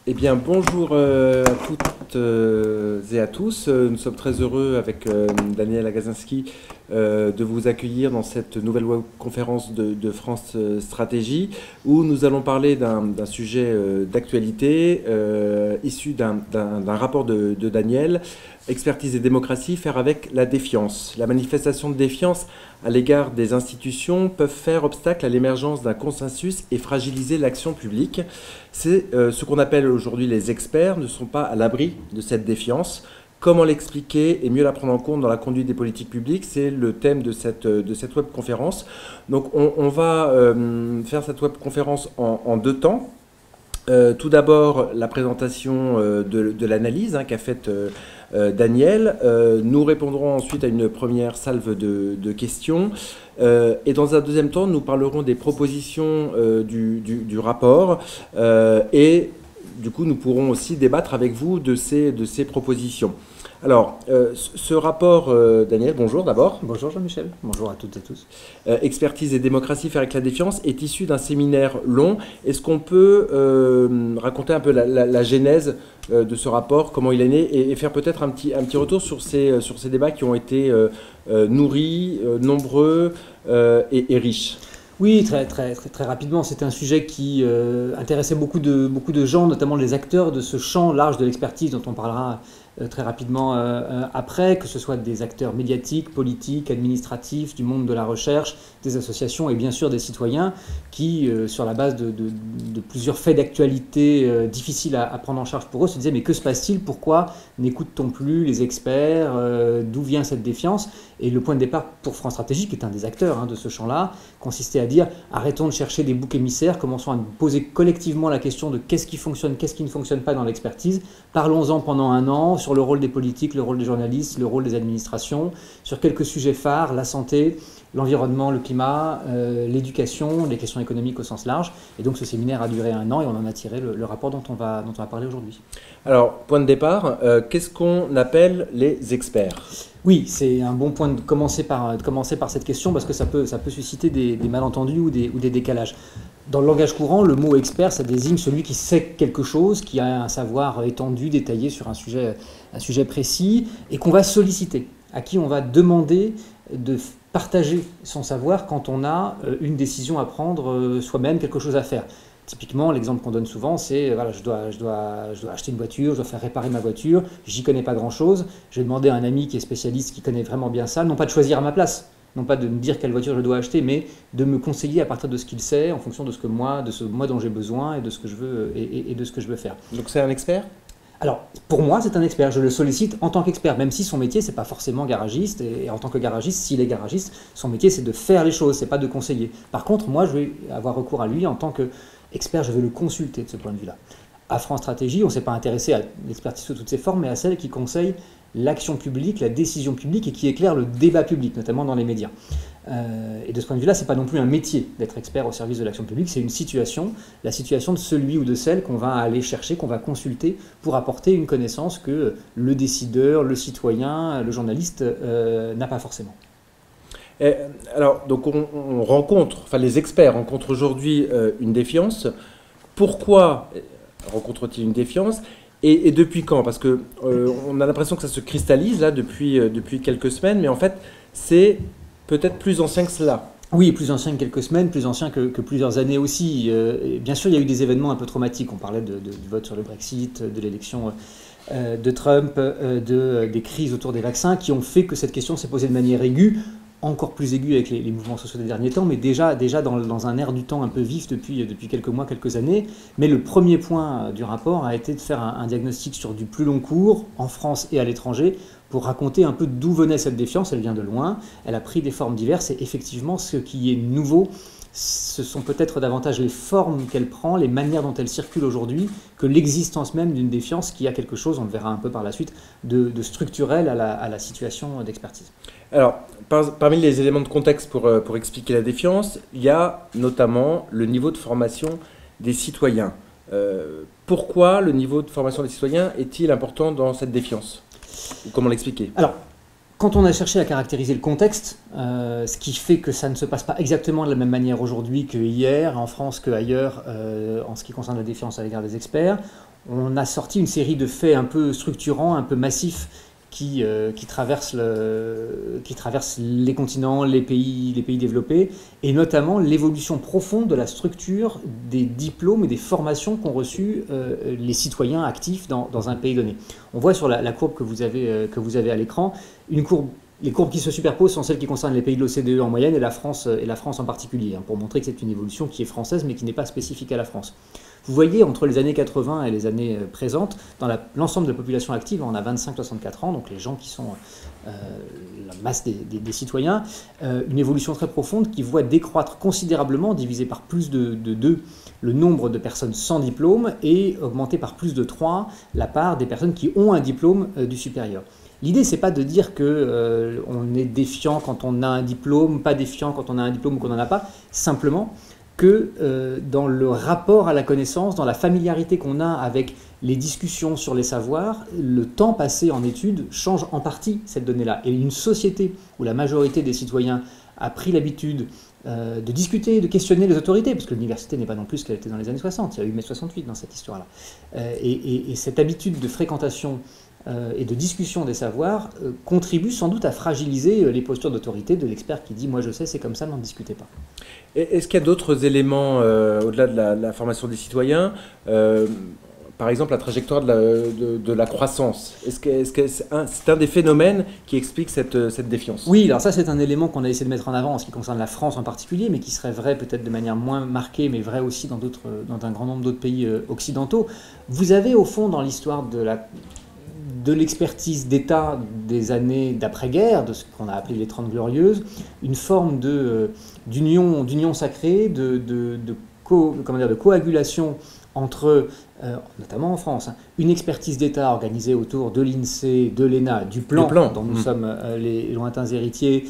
Eh bien, bonjour à toutes et à tous. Nous sommes très heureux avec Daniel Agazinski de vous accueillir dans cette nouvelle conférence de France Stratégie où nous allons parler d'un sujet d'actualité issu d'un rapport de Daniel, Expertise et démocratie, faire avec la défiance. La manifestation de défiance à l'égard des institutions peuvent faire obstacle à l'émergence d'un consensus et fragiliser l'action publique. C'est ce qu'on appelle aujourd'hui les experts ne sont pas à l'abri de cette défiance. Comment l'expliquer et mieux la prendre en compte dans la conduite des politiques publiques, c'est le thème de cette webconférence. Donc on va faire cette webconférence en deux temps. Tout d'abord, la présentation de l'analyse qu'a faite Daniel. Nous répondrons ensuite à une première salve de questions. Et dans un deuxième temps, nous parlerons des propositions du rapport. Et du coup, nous pourrons aussi débattre avec vous de ces propositions. Alors, ce rapport, Daniel, bonjour d'abord. Bonjour Jean-Michel, bonjour à toutes et tous. Expertise et démocratie, faire avec la défiance, est issu d'un séminaire long. Est-ce qu'on peut raconter un peu la genèse de ce rapport, comment il est né, et faire peut-être un petit retour sur ces débats qui ont été nourris, nombreux et riches? Oui, très rapidement, c'était un sujet qui intéressait beaucoup de gens, notamment les acteurs de ce champ large de l'expertise dont on parlera très rapidement après, que ce soit des acteurs médiatiques, politiques, administratifs, du monde de la recherche, des associations et bien sûr des citoyens qui, sur la base de plusieurs faits d'actualité difficiles à prendre en charge pour eux, se disaient mais que se passe-t-il? Pourquoi n'écoute-t-on plus les experts? D'où vient cette défiance? Et le point de départ pour France Stratégie, qui est un des acteurs de ce champ-là, consistait à dire arrêtons de chercher des boucs émissaires, commençons à nous poser collectivement la question de qu'est-ce qui fonctionne, qu'est-ce qui ne fonctionne pas dans l'expertise. Parlons-en pendant un an sur le rôle des politiques, le rôle des journalistes, le rôle des administrations, sur quelques sujets phares, la santé, l'environnement, le climat, l'éducation, les questions économiques au sens large. Et donc ce séminaire a duré un an et on en a tiré le rapport dont on va parler aujourd'hui. Alors, point de départ, qu'est-ce qu'on appelle les experts? Oui, c'est un bon point de commencer par cette question parce que ça peut susciter des malentendus ou des décalages. Dans le langage courant, le mot expert, ça désigne celui qui sait quelque chose, qui a un savoir étendu, détaillé sur un sujet précis et qu'on va solliciter, à qui on va demander de partager son savoir quand on a une décision à prendre soi-même, quelque chose à faire. Typiquement, l'exemple qu'on donne souvent, c'est voilà, je dois acheter une voiture, je dois faire réparer ma voiture, j'y connais pas grand-chose, je vais demander à un ami qui est spécialiste, qui connaît vraiment bien ça, non pas de choisir à ma place, non pas de me dire quelle voiture je dois acheter, mais de me conseiller à partir de ce qu'il sait, en fonction de ce moi dont j'ai besoin et de ce que je veux et de ce que je veux faire. Donc c'est un expert? Alors, pour moi, c'est un expert. Je le sollicite en tant qu'expert, même si son métier, c'est pas forcément garagiste. Et en tant que garagiste, s'il est garagiste, son métier, c'est de faire les choses, c'est pas de conseiller. Par contre, moi, je vais avoir recours à lui en tant qu'expert. Je vais le consulter de ce point de vue-là. À France Stratégie, on ne s'est pas intéressé à l'expertise sous toutes ses formes, mais à celle qui conseille l'action publique, la décision publique et qui éclaire le débat public, notamment dans les médias. Et de ce point de vue-là, ce n'est pas non plus un métier d'être expert au service de l'action publique, c'est une situation, la situation de celui ou de celle qu'on va aller chercher, qu'on va consulter pour apporter une connaissance que le décideur, le citoyen, le journaliste n'a pas forcément. Alors, donc on rencontre, enfin les experts rencontrent aujourd'hui une défiance. Pourquoi rencontrent-ils une défiance et depuis quand? Parce que on a l'impression que ça se cristallise là depuis quelques semaines, mais en fait c'est peut-être plus ancien que cela. Oui, plus ancien que quelques semaines, plus ancien que plusieurs années aussi. Bien sûr, il y a eu des événements un peu traumatiques. On parlait du vote sur le Brexit, de l'élection de Trump, des crises autour des vaccins qui ont fait que cette question s'est posée de manière aiguë, encore plus aiguë avec les mouvements sociaux des derniers temps, mais déjà dans un air du temps un peu vif depuis quelques mois, quelques années. Mais le premier point du rapport a été de faire un diagnostic sur du plus long cours, en France et à l'étranger, pour raconter un peu d'où venait cette défiance. Elle vient de loin, elle a pris des formes diverses, et effectivement, ce qui est nouveau, ce sont peut-être davantage les formes qu'elle prend, les manières dont elle circule aujourd'hui, que l'existence même d'une défiance qui a quelque chose, on le verra un peu par la suite, de structurel à la situation d'expertise. Alors, parmi les éléments de contexte pour expliquer la défiance, il y a notamment le niveau de formation des citoyens. Pourquoi le niveau de formation des citoyens est-il important dans cette défiance? Ou comment l'expliquer? Alors, Quand on a cherché à caractériser le contexte, ce qui fait que ça ne se passe pas exactement de la même manière aujourd'hui que hier, en France qu'ailleurs, en ce qui concerne la défiance à l'égard des experts, on a sorti une série de faits un peu structurants, un peu massifs, qui traversent les continents, les pays développés, et notamment l'évolution profonde de la structure des diplômes et des formations qu'ont reçus les citoyens actifs dans un pays donné. On voit sur la courbe que vous avez à l'écran, les courbes qui se superposent sont celles qui concernent les pays de l'OCDE en moyenne et la France en particulier, pour montrer que c'est une évolution qui est française mais qui n'est pas spécifique à la France. Vous voyez, entre les années 80 et les années présentes, dans l'ensemble de la population active, on a 25-64 ans, donc les gens qui sont la masse des citoyens, une évolution très profonde qui voit décroître considérablement, divisé par plus de 2, le nombre de personnes sans diplôme et augmenter par plus de 3 la part des personnes qui ont un diplôme du supérieur. L'idée, c'est pas de dire qu'on est défiant quand on a un diplôme, pas défiant quand on a un diplôme ou qu'on n'en a pas, simplement que dans le rapport à la connaissance, dans la familiarité qu'on a avec les discussions sur les savoirs, le temps passé en études change en partie cette donnée-là. Et une société où la majorité des citoyens a pris l'habitude de discuter, de questionner les autorités, parce que l'université n'est pas non plus ce qu'elle était dans les années 60, il y a eu mai 68 dans cette histoire-là. Et cette habitude de fréquentation et de discussion des savoirs contribue sans doute à fragiliser les postures d'autorité de l'expert qui dit « moi je sais, c'est comme ça, n'en discutez pas ». Est-ce qu'il y a d'autres éléments au-delà de la formation des citoyens, par exemple la trajectoire de la croissance? Est-ce que c'est un des phénomènes qui explique cette défiance? Oui, alors ça c'est un élément qu'on a essayé de mettre en avant en ce qui concerne la France en particulier, mais qui serait vrai peut-être de manière moins marquée, mais vrai aussi dans un grand nombre d'autres pays occidentaux. Vous avez au fond dans l'histoire de l'expertise d'État des années d'après-guerre, de ce qu'on a appelé les 30 Glorieuses, une forme d'union sacrée, de coagulation entre, notamment en France, une expertise d'État organisée autour de l'INSEE, de l'ENA, du plan dont nous sommes les lointains héritiers,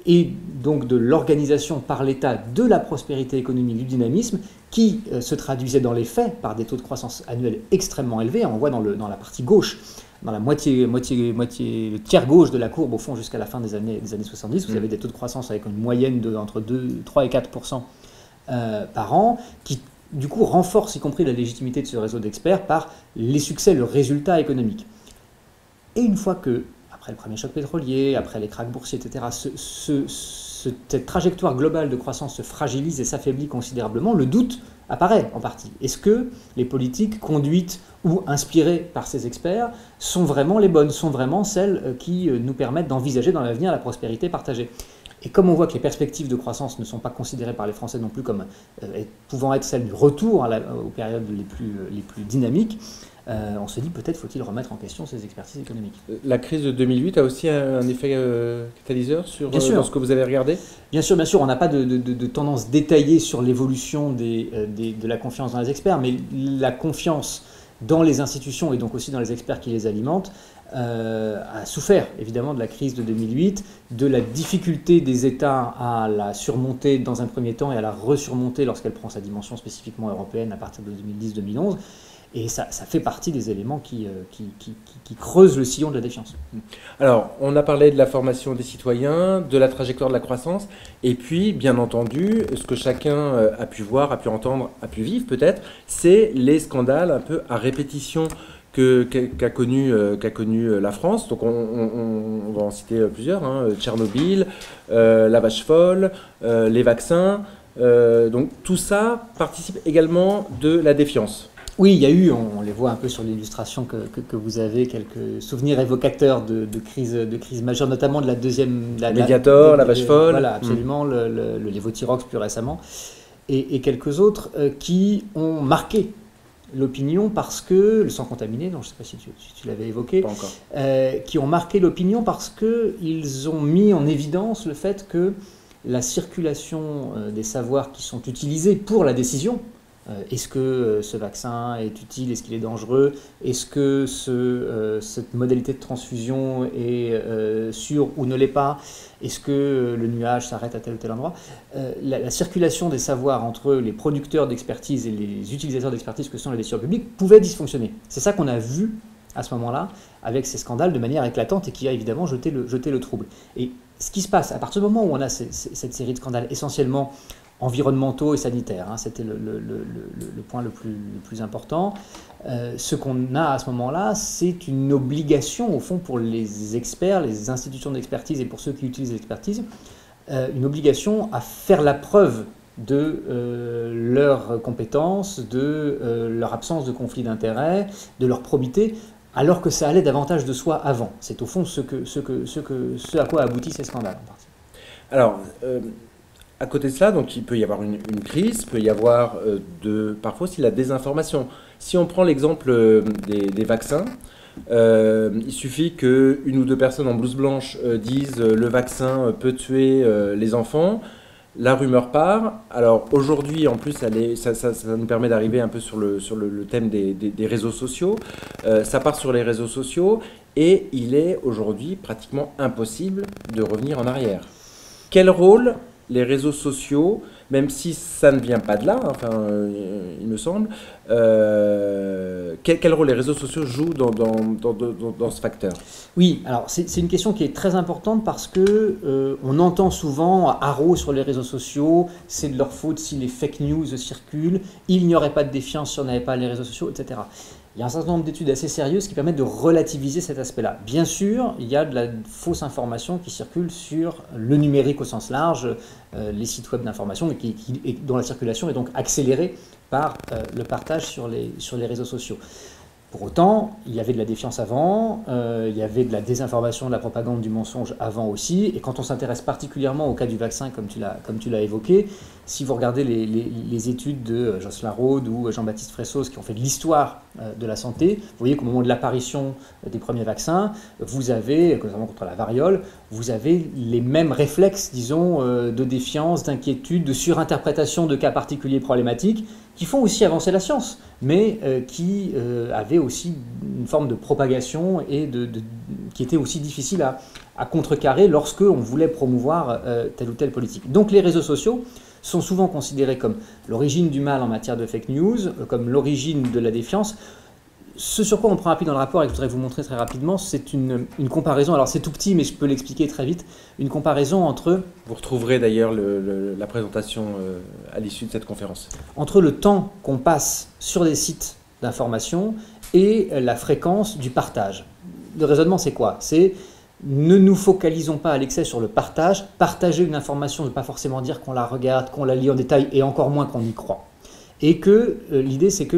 et donc de l'organisation par l'État de la prospérité économique, du dynamisme, qui se traduisait dans les faits par des taux de croissance annuels extrêmement élevés. On voit dans la partie gauche, dans la le tiers gauche de la courbe, au fond, jusqu'à la fin des années 70, vous avez des taux de croissance avec une moyenne entre 3 et 4% par an, qui du coup renforce y compris la légitimité de ce réseau d'experts par les succès, le résultat économique. Et une fois que, après le premier choc pétrolier, après les krachs boursiers, etc., cette trajectoire globale de croissance se fragilise et s'affaiblit considérablement, le doute apparaît en partie. Est-ce que les politiques conduites ou inspirées par ces experts sont vraiment les bonnes, sont vraiment celles qui nous permettent d'envisager dans l'avenir la prospérité partagée? Et comme on voit que les perspectives de croissance ne sont pas considérées par les Français non plus comme pouvant être celles du retour aux périodes les plus dynamiques, on se dit peut-être faut-il remettre en question ces expertises économiques. La crise de 2008 a aussi un effet catalyseur dans ce que vous avez regardé? Bien sûr, on n'a pas de tendance détaillée sur l'évolution de la confiance dans les experts, mais la confiance dans les institutions et donc aussi dans les experts qui les alimentent a souffert évidemment de la crise de 2008, de la difficulté des États à la surmonter dans un premier temps et à la resurmonter lorsqu'elle prend sa dimension spécifiquement européenne à partir de 2010-2011. Et ça fait partie des éléments qui creusent le sillon de la défiance. Alors, on a parlé de la formation des citoyens, de la trajectoire de la croissance, et puis, bien entendu, ce que chacun a pu voir, a pu entendre, a pu vivre peut-être, c'est les scandales un peu à répétition qu'a connu la France. Donc on va en citer plusieurs, Tchernobyl, la vache folle, les vaccins. Donc tout ça participe également de la défiance. Oui, il y a eu, on les voit un peu sur l'illustration que vous avez, quelques souvenirs évocateurs de crises majeures, notamment de la deuxième... Mediator, la vache folle. Voilà, absolument, le Levothyrox plus récemment, et quelques autres qui ont marqué l'opinion parce que, le sang contaminé, non, je ne sais pas si tu l'avais évoqué, pas encore. Qui ont marqué l'opinion parce qu'ils ont mis en évidence le fait que la circulation des savoirs qui sont utilisés pour la décision, est-ce que ce vaccin est utile, est-ce qu'il est dangereux, est-ce que cette modalité de transfusion est sûre ou ne l'est pas, est-ce que le nuage s'arrête à tel ou tel endroit, la circulation des savoirs entre les producteurs d'expertise et les utilisateurs d'expertise que sont les décideurs publics pouvait dysfonctionner. C'est ça qu'on a vu à ce moment-là, avec ces scandales de manière éclatante et qui a évidemment jeté le trouble. Et ce qui se passe, à partir du moment où on a cette série de scandales essentiellement environnementaux et sanitaires, hein, c'était le point le plus important, ce qu'on a à ce moment-là, c'est une obligation, au fond, pour les experts, les institutions d'expertise et pour ceux qui utilisent l'expertise, une obligation à faire la preuve de leurs compétences, de leur absence de conflit d'intérêts, de leur probité, alors que ça allait davantage de soi avant. C'est au fond ce à quoi aboutissent ces scandales en partie. Alors, à côté de cela, donc, il peut y avoir une crise, il peut y avoir parfois aussi la désinformation. Si on prend l'exemple des vaccins, il suffit qu'une ou deux personnes en blouse blanche disent le vaccin peut tuer les enfants. La rumeur part. Alors aujourd'hui, en plus, ça nous permet d'arriver un peu sur le thème des réseaux sociaux. Ça part sur les réseaux sociaux et il est aujourd'hui pratiquement impossible de revenir en arrière. Quel rôle les réseaux sociaux, même si ça ne vient pas de là, enfin, il me semble, quel rôle les réseaux sociaux jouent dans ce facteur? Oui, alors c'est une question qui est très importante parce que on entend souvent haro sur les réseaux sociaux, c'est de leur faute si les fake news circulent, il n'y aurait pas de défiance si on n'avait pas les réseaux sociaux, etc. Il y a un certain nombre d'études assez sérieuses qui permettent de relativiser cet aspect-là. Bien sûr, il y a de la fausse information qui circule sur le numérique au sens large, les sites web d'information, dont la circulation est donc accélérée par le partage sur les réseaux sociaux. Pour autant, il y avait de la défiance avant, il y avait de la désinformation, de la propagande, du mensonge avant aussi. Et quand on s'intéresse particulièrement au cas du vaccin, comme tu l'as évoqué, si vous regardez les études de Jocelyn Rode ou Jean-Baptiste Fressos qui ont fait de l'histoire de la santé, vous voyez qu'au moment de l'apparition des premiers vaccins, vous avez, notamment contre la variole, vous avez les mêmes réflexes, disons, de défiance, d'inquiétude, de surinterprétation de cas particuliers problématiques, qui font aussi avancer la science, mais qui avaient aussi une forme de propagation et qui était aussi difficile à contrecarrer lorsque on voulait promouvoir telle ou telle politique. Donc les réseaux sociaux sont souvent considérés comme l'origine du mal en matière de fake news, comme l'origine de la défiance. Ce sur quoi on prend appui dans le rapport et que je voudrais vous montrer très rapidement, c'est une comparaison, alors c'est tout petit mais je peux l'expliquer très vite, une comparaison entre... Vous retrouverez d'ailleurs la présentation à l'issue de cette conférence. Entre le temps qu'on passe sur des sites d'information et la fréquence du partage. Le raisonnement c'est quoi? C'est ne nous focalisons pas à l'excès sur le partage. Partager une information ne veut pas forcément dire qu'on la regarde, qu'on la lit en détail et encore moins qu'on y croit. Et que l'idée c'est que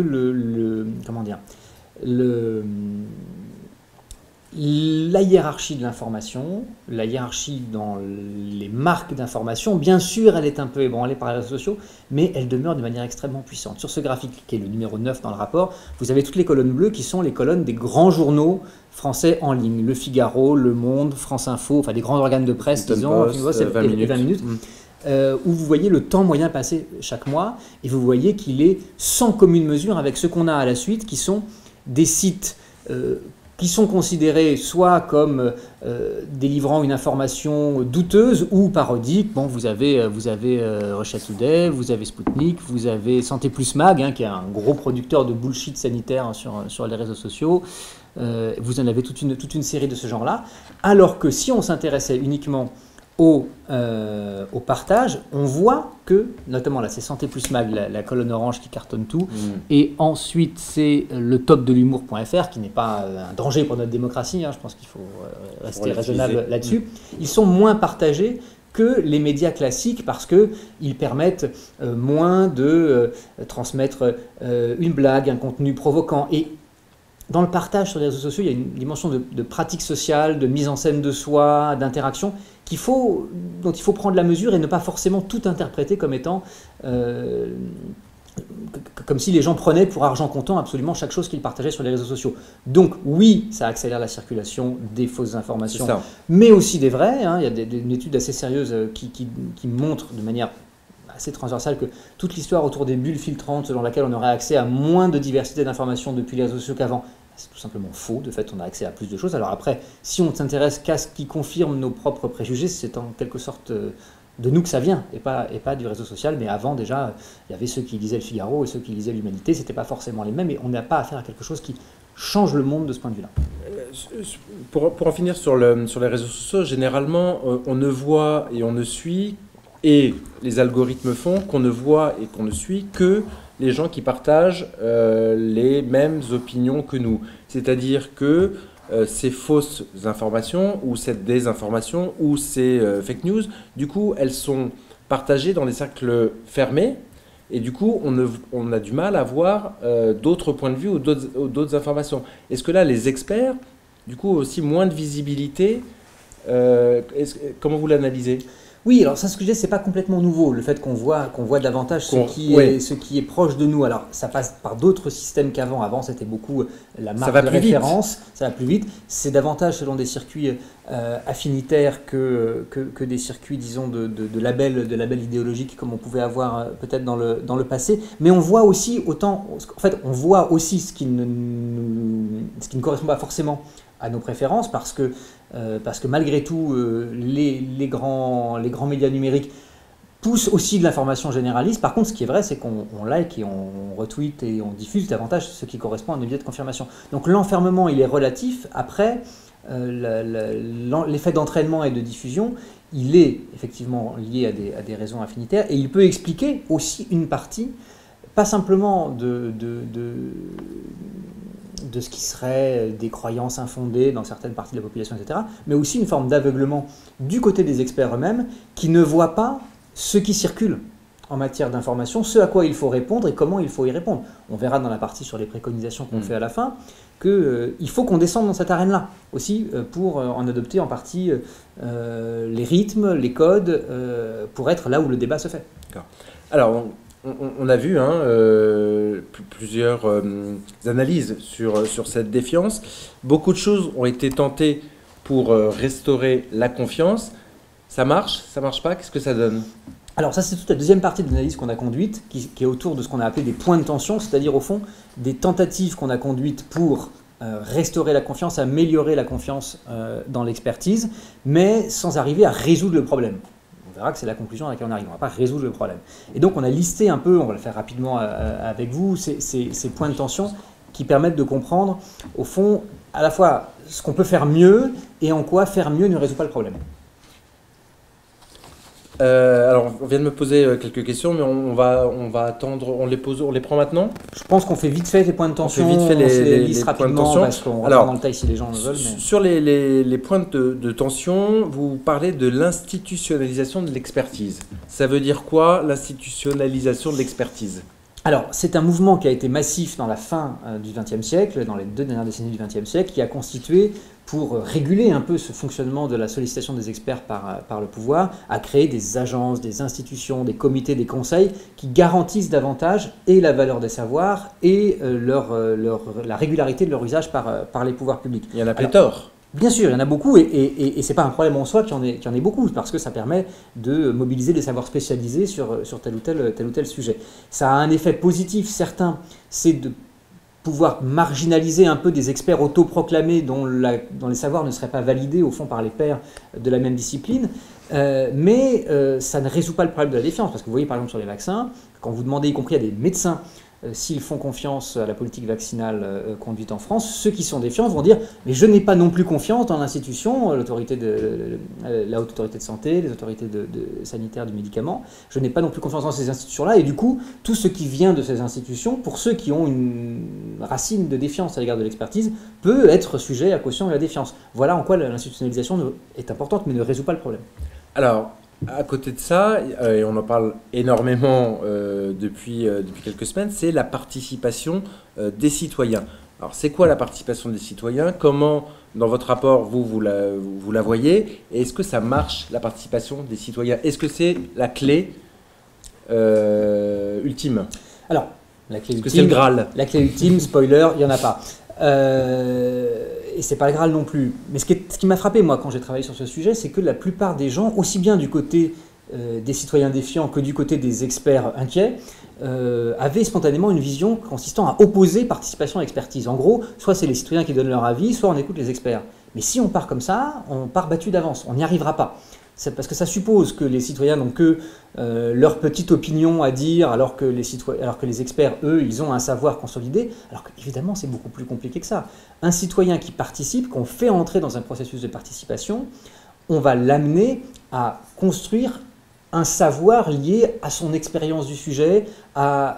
la hiérarchie de l'information, la hiérarchie dans les marques d'information, bien sûr, elle est un peu ébranlée par les réseaux sociaux, mais elle demeure de manière extrêmement puissante. Sur ce graphique, qui est le numéro 9 dans le rapport, vous avez toutes les colonnes bleues qui sont les colonnes des grands journaux français en ligne. Le Figaro, Le Monde, France Info, enfin des grands organes de presse, disons, Post, 20 minutes. Où vous voyez le temps moyen passé chaque mois, et vous voyez qu'il est sans commune mesure avec ce qu'on a à la suite, qui sont des sites qui sont considérés soit comme délivrant une information douteuse ou parodique. Bon, vous avez Russia Today, vous avez Sputnik, vous avez Santé Plus Mag, qui est un gros producteur de bullshit sanitaire sur les réseaux sociaux. Vous en avez toute une série de ce genre-là. Alors que si on s'intéressait uniquement au partage, on voit que, notamment là c'est Santé Plus Mag, la colonne orange qui cartonne tout, et ensuite c'est le top de l'humour.fr qui n'est pas un danger pour notre démocratie, je pense qu'il faut rester raisonnable là-dessus. Ils sont moins partagés que les médias classiques parce qu'ils permettent moins de transmettre une blague, un contenu provoquant. Et dans le partage sur les réseaux sociaux, il y a une dimension de pratique sociale, de mise en scène de soi, d'interaction, dont il faut prendre la mesure et ne pas forcément tout interpréter comme étant comme si les gens prenaient pour argent comptant absolument chaque chose qu'ils partageaient sur les réseaux sociaux. Donc oui, ça accélère la circulation des fausses informations, mais aussi des vraies. Il y a une étude assez sérieuse qui montre de manière assez transversale que toute l'histoire autour des bulles filtrantes selon laquelle on aurait accès à moins de diversité d'informations depuis les réseaux sociaux qu'avant, c'est tout simplement faux. De fait, on a accès à plus de choses. Alors après, si on ne s'intéresse qu'à ce qui confirme nos propres préjugés, c'est en quelque sorte de nous que ça vient, et pas du réseau social. Mais avant, déjà, il y avait ceux qui lisaient le Figaro et ceux qui lisaient l'Humanité. Ce n'étaient pas forcément les mêmes, et on n'a pas affaire à quelque chose qui change le monde de ce point de vue-là. Pour en finir sur les réseaux sociaux, généralement, on ne voit et on ne suit, et les algorithmes font qu'on ne voit et qu'on ne suit que les gens qui partagent les mêmes opinions que nous. C'est-à-dire que ces fausses informations, ou cette désinformation, ou ces fake news, du coup, elles sont partagées dans des cercles fermés, et du coup, on a du mal à voir d'autres points de vue ou d'autres informations. Est-ce que là, les experts, du coup, ont aussi moins de visibilité? Comment vous l'analysez? Oui, alors ça, ce que je dis, c'est pas complètement nouveau, le fait qu'on voit davantage ce qui est proche de nous. Alors, ça passe par d'autres systèmes qu'avant. Avant, c'était beaucoup la marque de référence, ça va plus vite. C'est davantage selon des circuits affinitaires que des circuits, disons, de labels idéologiques comme on pouvait avoir peut-être dans le passé. Mais on voit aussi on voit aussi ce qui ne correspond pas forcément à nos préférences, parce que malgré tout, les grands médias numériques poussent aussi de l'information généraliste. Par contre, ce qui est vrai, c'est qu'on like et on retweet et on diffuse davantage ce qui correspond à nos biais de confirmation. Donc l'enfermement, il est relatif. Après, l'effet d'entraînement et de diffusion, il est effectivement lié à des raisons affinitaires, et il peut expliquer aussi une partie, pas simplement de ce qui serait des croyances infondées dans certaines parties de la population, etc., mais aussi une forme d'aveuglement du côté des experts eux-mêmes, qui ne voient pas ce qui circule en matière d'information, ce à quoi il faut répondre et comment il faut y répondre. On verra dans la partie sur les préconisations qu'on fait à la fin qu'il faut qu'on descende dans cette arène-là aussi pour en adopter en partie les rythmes, les codes, pour être là où le débat se fait. D'accord. Alors, on a vu plusieurs analyses sur cette défiance. Beaucoup de choses ont été tentées pour restaurer la confiance. Ça marche pas? Qu'est-ce que ça donne? Alors ça, c'est toute la deuxième partie de l'analyse qu'on a conduite, qui est autour de ce qu'on a appelé des points de tension, c'est-à-dire au fond des tentatives qu'on a conduites pour restaurer la confiance, améliorer la confiance dans l'expertise, mais sans arriver à résoudre le problème. On verra que c'est la conclusion à laquelle on arrive. On ne va pas résoudre le problème. Et donc on a listé un peu, on va le faire rapidement avec vous, ces points de tension qui permettent de comprendre, au fond, à la fois ce qu'on peut faire mieux et en quoi faire mieux ne résout pas le problème. Alors, on vient de me poser quelques questions, mais on va attendre, on les prend maintenant? Je pense qu'on fait vite fait les points de tension, on fait les liste rapidement, parce qu'on rentre dans le détail si les gens le veulent. Mais... Sur les points de tension, vous parlez de l'institutionnalisation de l'expertise. Ça veut dire quoi, l'institutionnalisation de l'expertise? Alors, c'est un mouvement qui a été massif dans la fin du XXe siècle, dans les 2 dernières décennies du XXe siècle, qui a constitué, pour réguler un peu ce fonctionnement de la sollicitation des experts par le pouvoir, à créer des agences, des institutions, des comités, des conseils qui garantissent davantage et la valeur des savoirs et la régularité de leur usage par les pouvoirs publics. Il y en a pléthore. Bien sûr, il y en a beaucoup, et ce n'est pas un problème en soi qu'il y en ait beaucoup, parce que ça permet de mobiliser des savoirs spécialisés sur tel ou tel sujet. Ça a un effet positif certain, c'est de pouvoir marginaliser un peu des experts autoproclamés dont les savoirs ne seraient pas validés au fond par les pairs de la même discipline, mais ça ne résout pas le problème de la défiance, parce que vous voyez par exemple sur les vaccins, quand vous demandez y compris à des médecins s'ils font confiance à la politique vaccinale conduite en France, ceux qui sont défiants vont dire « mais je n'ai pas non plus confiance dans l'institution, la haute autorité de santé, les autorités sanitaires du médicament, je n'ai pas non plus confiance dans ces institutions-là, et du coup, tout ce qui vient de ces institutions, pour ceux qui ont une racine de défiance à l'égard de l'expertise, peut être sujet à caution de la défiance. » Voilà en quoi l'institutionnalisation est importante, mais ne résout pas le problème. Alors, à côté de ça, et on en parle énormément depuis quelques semaines, c'est la participation des citoyens. Alors, c'est quoi la participation des citoyens? Comment, dans votre rapport, vous la voyez? Et est-ce que ça marche, la participation des citoyens? Est-ce que c'est la clé ultime? Alors, la clé ultime, est-ce que c'est le Graal? La clé ultime, spoiler, il n'y en a pas. Et c'est pas le Graal non plus. Mais ce qui m'a frappé, moi, quand j'ai travaillé sur ce sujet, c'est que la plupart des gens, aussi bien du côté des citoyens défiants que du côté des experts inquiets, avaient spontanément une vision consistant à opposer participation et expertise. En gros, soit c'est les citoyens qui donnent leur avis, soit on écoute les experts. Mais si on part comme ça, on part battu d'avance, on n'y arrivera pas. parce que ça suppose que les citoyens n'ont que leur petite opinion à dire, alors que les experts, eux, ils ont un savoir consolidé, alors qu'évidemment, c'est beaucoup plus compliqué que ça. Un citoyen qui participe, qu'on fait entrer dans un processus de participation, on va l'amener à construire un savoir lié à son expérience du sujet, à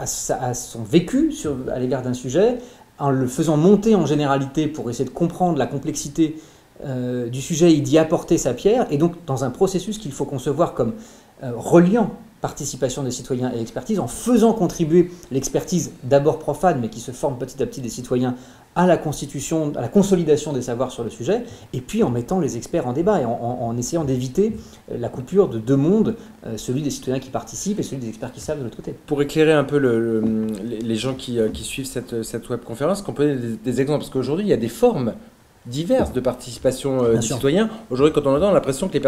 son vécu à l'égard d'un sujet, en le faisant monter en généralité pour essayer de comprendre la complexité du sujet et d'y apporter sa pierre, et donc dans un processus qu'il faut concevoir comme reliant participation des citoyens et expertise, en faisant contribuer l'expertise d'abord profane, mais qui se forme petit à petit des citoyens, à la constitution, à la consolidation des savoirs sur le sujet, et puis en mettant les experts en débat et en essayant d'éviter la coupure de deux mondes, celui des citoyens qui participent et celui des experts qui savent de l'autre côté. Pour éclairer un peu les gens qui suivent cette webconférence, qu'on peut donner des exemples, parce qu'aujourd'hui il y a des formes diverses de participation des citoyens. Aujourd'hui, quand on entend, on a l'impression que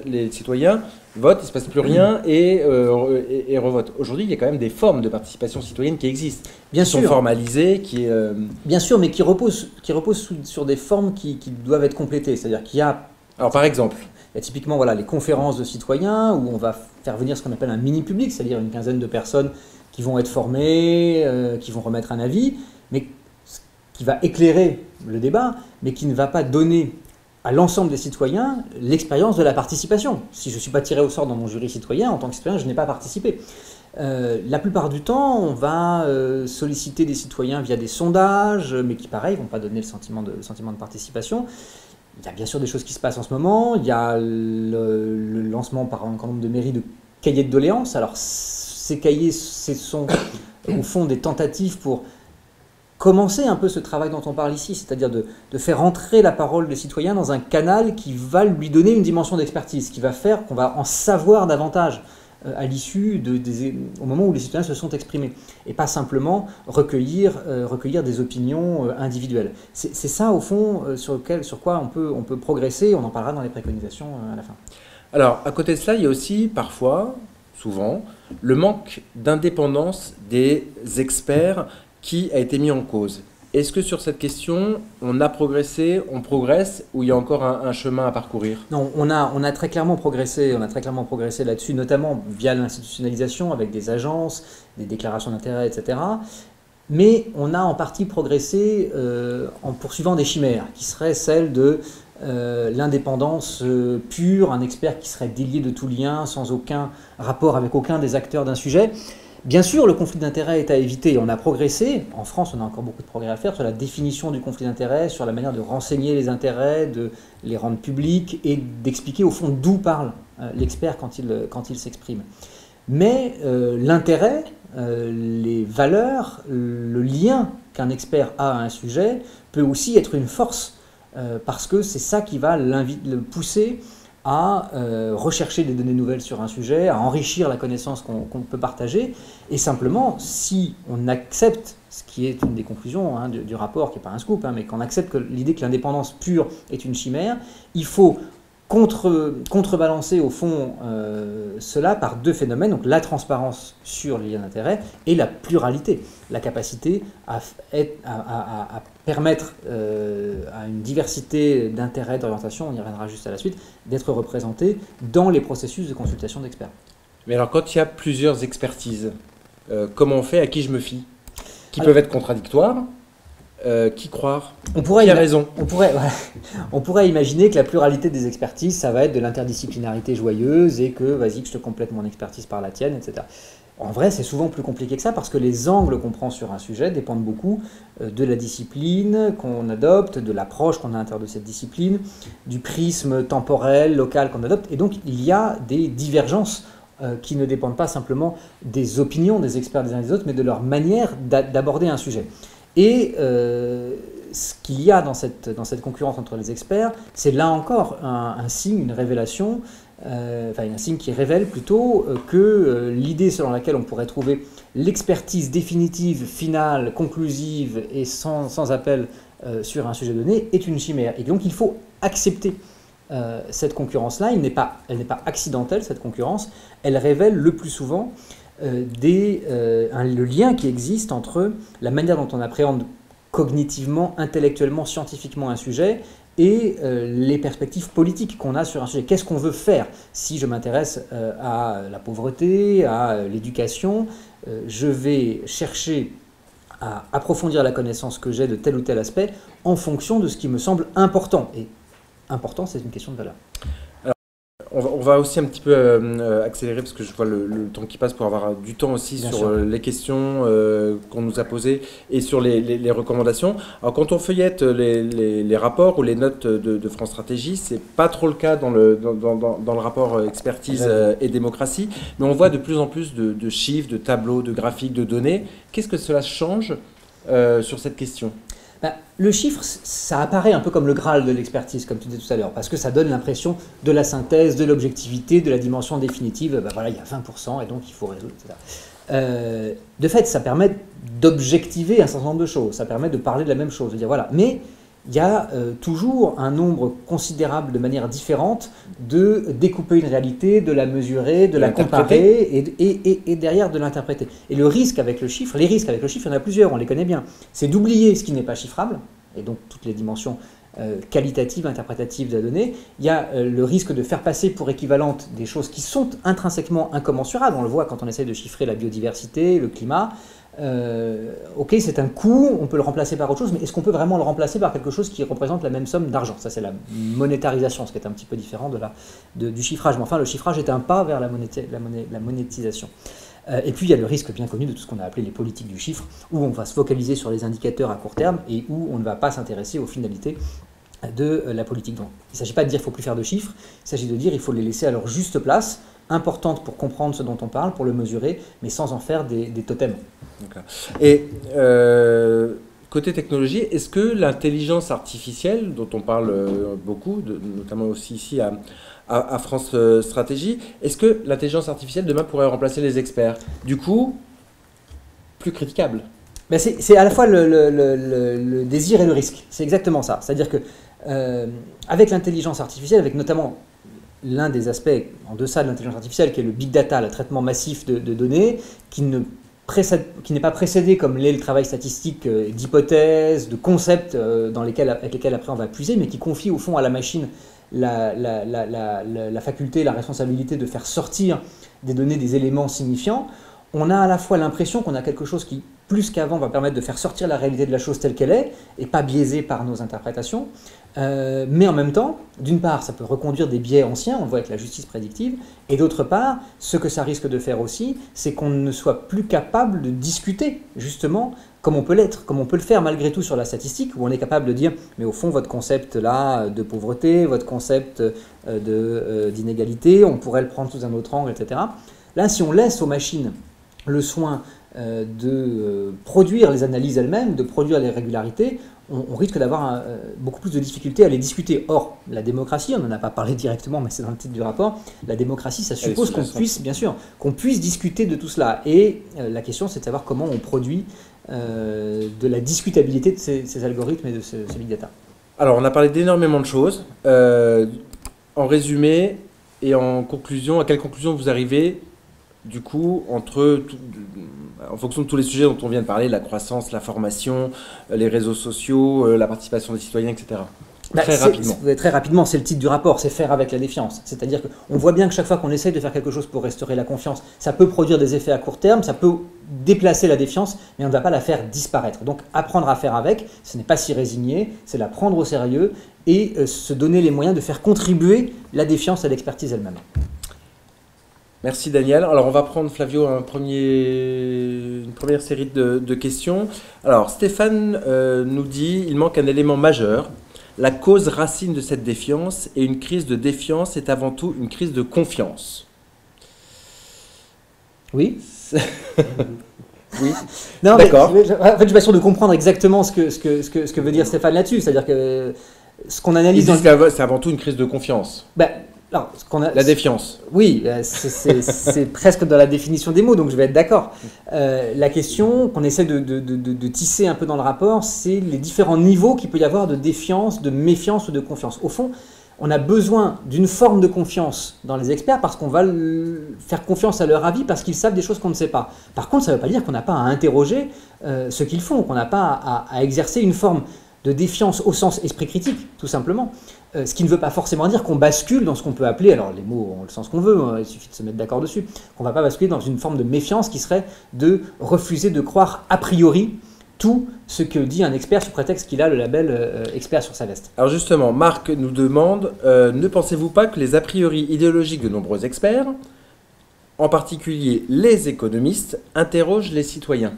les citoyens votent, il ne se passe plus rien et revotent. Aujourd'hui, il y a quand même des formes de participation citoyenne qui existent, qui sont formalisées, Bien sûr, mais qui reposent sur des formes qui doivent être complétées. C'est-à-dire qu'il y a... Alors, par exemple, il y a typiquement les conférences de citoyens où on va faire venir ce qu'on appelle un mini-public, c'est-à-dire une quinzaine de personnes qui vont être formées, qui vont remettre un avis, mais qui va éclairer le débat, mais qui ne va pas donner à l'ensemble des citoyens l'expérience de la participation. Si je ne suis pas tiré au sort dans mon jury citoyen, en tant que citoyen, je n'ai pas participé. La plupart du temps, on va solliciter des citoyens via des sondages, mais qui, pareil, ne vont pas donner le sentiment de participation. Il y a bien sûr des choses qui se passent en ce moment. Il y a le lancement par un grand nombre de mairies de cahiers de doléances. Alors, ces cahiers, ce sont au fond des tentatives pour commencer un peu ce travail dont on parle ici, c'est-à-dire de faire entrer la parole des citoyens dans un canal qui va lui donner une dimension d'expertise, qui va faire qu'on va en savoir davantage à l'issue au moment où les citoyens se sont exprimés, et pas simplement recueillir des opinions individuelles. C'est ça, au fond, sur quoi on peut progresser, on en parlera dans les préconisations à la fin. Alors, à côté de cela, il y a aussi parfois, souvent, le manque d'indépendance des experts qui a été mis en cause. Est-ce que sur cette question, on a progressé, on progresse, ou il y a encore un chemin à parcourir? Non, on a très clairement progressé là-dessus, notamment via l'institutionnalisation avec des agences, des déclarations d'intérêt, etc. Mais on a en partie progressé en poursuivant des chimères, qui seraient celles de l'indépendance pure, un expert qui serait délié de tout lien, sans aucun rapport avec aucun des acteurs d'un sujet. Bien sûr, le conflit d'intérêts est à éviter. On a progressé. En France, on a encore beaucoup de progrès à faire sur la définition du conflit d'intérêts, sur la manière de renseigner les intérêts, de les rendre publics et d'expliquer au fond d'où parle l'expert quand il s'exprime. Mais l'intérêt, les valeurs, le lien qu'un expert a à un sujet peut aussi être une force parce que c'est ça qui va le pousser à rechercher des données nouvelles sur un sujet, à enrichir la connaissance qu'on peut partager. Et simplement, si on accepte, ce qui est une des conclusions du rapport, qui n'est pas un scoop, mais qu'on accepte l'idée que l'indépendance pure est une chimère, il faut contrebalancer au fond cela par deux phénomènes, donc la transparence sur les liens d'intérêt et la pluralité, la capacité à permettre à une diversité d'intérêts, d'orientation, on y reviendra juste à la suite, d'être représentés dans les processus de consultation d'experts. Mais alors quand il y a plusieurs expertises, comment on fait, à qui je me fie, qui peuvent être contradictoires? Qui croire? Qui a raison? On pourrait imaginer que la pluralité des expertises, ça va être de l'interdisciplinarité joyeuse et que vas-y que je te complète mon expertise par la tienne, etc. En vrai, c'est souvent plus compliqué que ça parce que les angles qu'on prend sur un sujet dépendent beaucoup de la discipline qu'on adopte, de l'approche qu'on a à l'intérieur de cette discipline, du prisme temporel, local qu'on adopte. Et donc, il y a des divergences qui ne dépendent pas simplement des opinions des experts des uns et des autres, mais de leur manière d'aborder un sujet. Et ce qu'il y a dans cette concurrence entre les experts, c'est là encore un signe, une révélation, un signe qui révèle plutôt que l'idée selon laquelle on pourrait trouver l'expertise définitive, finale, conclusive et sans appel sur un sujet donné est une chimère. Et donc il faut accepter cette concurrence-là. Elle n'est pas accidentelle, cette concurrence. Elle révèle le plus souvent le lien qui existe entre la manière dont on appréhende cognitivement, intellectuellement, scientifiquement un sujet et les perspectives politiques qu'on a sur un sujet. Qu'est-ce qu'on veut faire? Si je m'intéresse à la pauvreté, à l'éducation, je vais chercher à approfondir la connaissance que j'ai de tel ou tel aspect en fonction de ce qui me semble important. Et important, c'est une question de valeur. On va aussi un petit peu accélérer parce que je vois le temps qui passe pour avoir du temps aussi Bien sur sûr. les questions qu'on nous a posées et sur les recommandations. Alors quand on feuillette les rapports ou les notes de France Stratégie, c'est pas trop le cas dans le rapport expertise et démocratie, mais on voit de plus en plus de chiffres, de tableaux, de graphiques, de données. Qu'est-ce que cela change sur cette question? Le chiffre, ça apparaît un peu comme le Graal de l'expertise, comme tu disais tout à l'heure, parce que ça donne l'impression de la synthèse, de l'objectivité, de la dimension définitive. Voilà, il y a 20% et donc il faut résoudre, etc. De fait, ça permet d'objectiver un certain nombre de choses, ça permet de parler de la même chose, de dire voilà. Mais il y a toujours un nombre considérable de manières différentes de découper une réalité, de la mesurer, de la comparer et derrière de l'interpréter. Et le risque avec le chiffre, les risques avec le chiffre, il y en a plusieurs, on les connaît bien. C'est d'oublier ce qui n'est pas chiffrable, et donc toutes les dimensions qualitatives, interprétatives de la donnée. Il y a le risque de faire passer pour équivalentes des choses qui sont intrinsèquement incommensurables. On le voit quand on essaie de chiffrer la biodiversité, le climat. Ok, c'est un coût, on peut le remplacer par autre chose, mais est-ce qu'on peut vraiment le remplacer par quelque chose qui représente la même somme d'argent? Ça, c'est la monétarisation, ce qui est un petit peu différent du chiffrage. Mais enfin, le chiffrage est un pas vers la monétisation. Et puis, il y a le risque bien connu de tout ce qu'on a appelé les politiques du chiffre, où on va se focaliser sur les indicateurs à court terme et où on ne va pas s'intéresser aux finalités de la politique. Donc, il ne s'agit pas de dire qu'il ne faut plus faire de chiffres, il s'agit de dire qu'il faut les laisser à leur juste place, importante pour comprendre ce dont on parle, pour le mesurer, mais sans en faire des totems. Et côté technologie, est-ce que l'intelligence artificielle, dont on parle beaucoup, notamment aussi ici à France Stratégie, est-ce que l'intelligence artificielle demain pourrait remplacer les experts? Du coup, plus critiquable. Ben c'est à la fois le désir et le risque. C'est exactement ça. C'est-à-dire que avec l'intelligence artificielle, avec notamment l'un des aspects en deçà de l'intelligence artificielle, qui est le big data, le traitement massif de données, qui n'est pas précédé comme l'est le travail statistique d'hypothèses, de concepts avec lesquels après on va puiser, mais qui confie au fond à la machine la faculté, la responsabilité de faire sortir des données des éléments signifiants. On a à la fois l'impression qu'on a quelque chose qui, plus qu'avant, va permettre de faire sortir la réalité de la chose telle qu'elle est, et pas biaisée par nos interprétations. Mais en même temps, d'une part, ça peut reconduire des biais anciens, on le voit avec la justice prédictive, et d'autre part, ce que ça risque de faire aussi, c'est qu'on ne soit plus capable de discuter, justement, comme on peut l'être, comme on peut le faire malgré tout sur la statistique, où on est capable de dire, mais au fond, votre concept là de pauvreté, votre concept d'inégalité, on pourrait le prendre sous un autre angle, etc. Là, si on laisse aux machines le soin de produire les analyses elles-mêmes, de produire les régularités, on risque d'avoir beaucoup plus de difficultés à les discuter. Or, la démocratie, on n'en a pas parlé directement, mais c'est dans le titre du rapport, la démocratie, ça suppose qu'on puisse, bien sûr, qu'on puisse discuter de tout cela. Et la question, c'est de savoir comment on produit de la discutabilité de ces algorithmes et de ce big data. Alors, on a parlé d'énormément de choses. En résumé et en conclusion, à quelle conclusion vous arrivez du coup, en fonction de tous les sujets dont on vient de parler, la croissance, la formation, les réseaux sociaux, la participation des citoyens, etc. Très rapidement. Très rapidement, c'est le titre du rapport, c'est faire avec la défiance. C'est-à-dire qu'on voit bien que chaque fois qu'on essaye de faire quelque chose pour restaurer la confiance, ça peut produire des effets à court terme, ça peut déplacer la défiance, mais on ne va pas la faire disparaître. Donc apprendre à faire avec, ce n'est pas s'y résigner, c'est la prendre au sérieux et se donner les moyens de faire contribuer la défiance à l'expertise elle-même. Merci Daniel. Alors on va prendre Flavio une première série de questions. Alors Stéphane nous dit il manque un élément majeur. La cause racine de cette défiance et une crise de défiance est avant tout une crise de confiance. Oui. Oui. Non, d'accord. En fait, je suis pas sûr de comprendre exactement ce que veut dire Stéphane là-dessus. C'est-à-dire que ce qu'on analyse. C'est avant tout une crise de confiance. Alors, la défiance. Oui, c'est presque dans la définition des mots, donc je vais être d'accord. La question qu'on essaie de tisser un peu dans le rapport, c'est les différents niveaux qu'il peut y avoir de défiance, de méfiance ou de confiance. Au fond, on a besoin d'une forme de confiance dans les experts parce qu'on va faire confiance à leur avis parce qu'ils savent des choses qu'on ne sait pas. Par contre, ça ne veut pas dire qu'on n'a pas à interroger ce qu'ils font, qu'on n'a pas à exercer une forme de défiance au sens esprit critique, tout simplement. Ce qui ne veut pas forcément dire qu'on bascule dans ce qu'on peut appeler, alors les mots ont le sens qu'on veut, hein, il suffit de se mettre d'accord dessus, qu'on ne va pas basculer dans une forme de méfiance qui serait de refuser de croire a priori tout ce que dit un expert sous prétexte qu'il a le label expert sur sa veste. Alors justement, Marc nous demande, ne pensez-vous pas que les a priori idéologiques de nombreux experts, en particulier les économistes, interrogent les citoyens?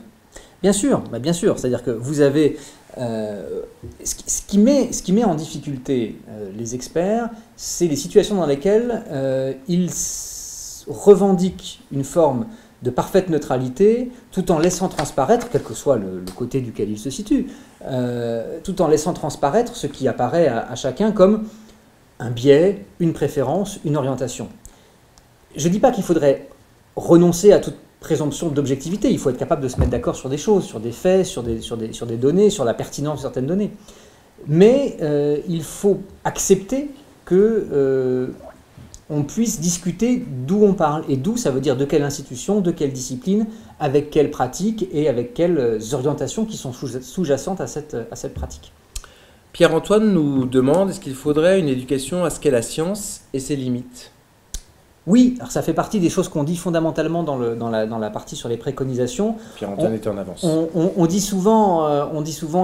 Bien sûr, c'est-à-dire que vous avez... ce qui met en difficulté les experts, c'est les situations dans lesquelles ils revendiquent une forme de parfaite neutralité, tout en laissant transparaître, quel que soit le côté duquel il se situe, tout en laissant transparaître ce qui apparaît à chacun comme un biais, une préférence, une orientation. Je ne dis pas qu'il faudrait renoncer à toute présomption d'objectivité, il faut être capable de se mettre d'accord sur des choses, sur des faits, sur des données, sur la pertinence de certaines données. Mais il faut accepter que on puisse discuter d'où on parle, et d'où ça veut dire de quelle institution, de quelle discipline, avec quelle pratique et avec quelles orientations qui sont sous-jacentes à cette pratique. Pierre-Antoine nous demande, est-ce qu'il faudrait une éducation à ce qu'est la science et ses limites? Oui, alors ça fait partie des choses qu'on dit fondamentalement dans la partie sur les préconisations. Pierre-Antoine était en avance. On dit souvent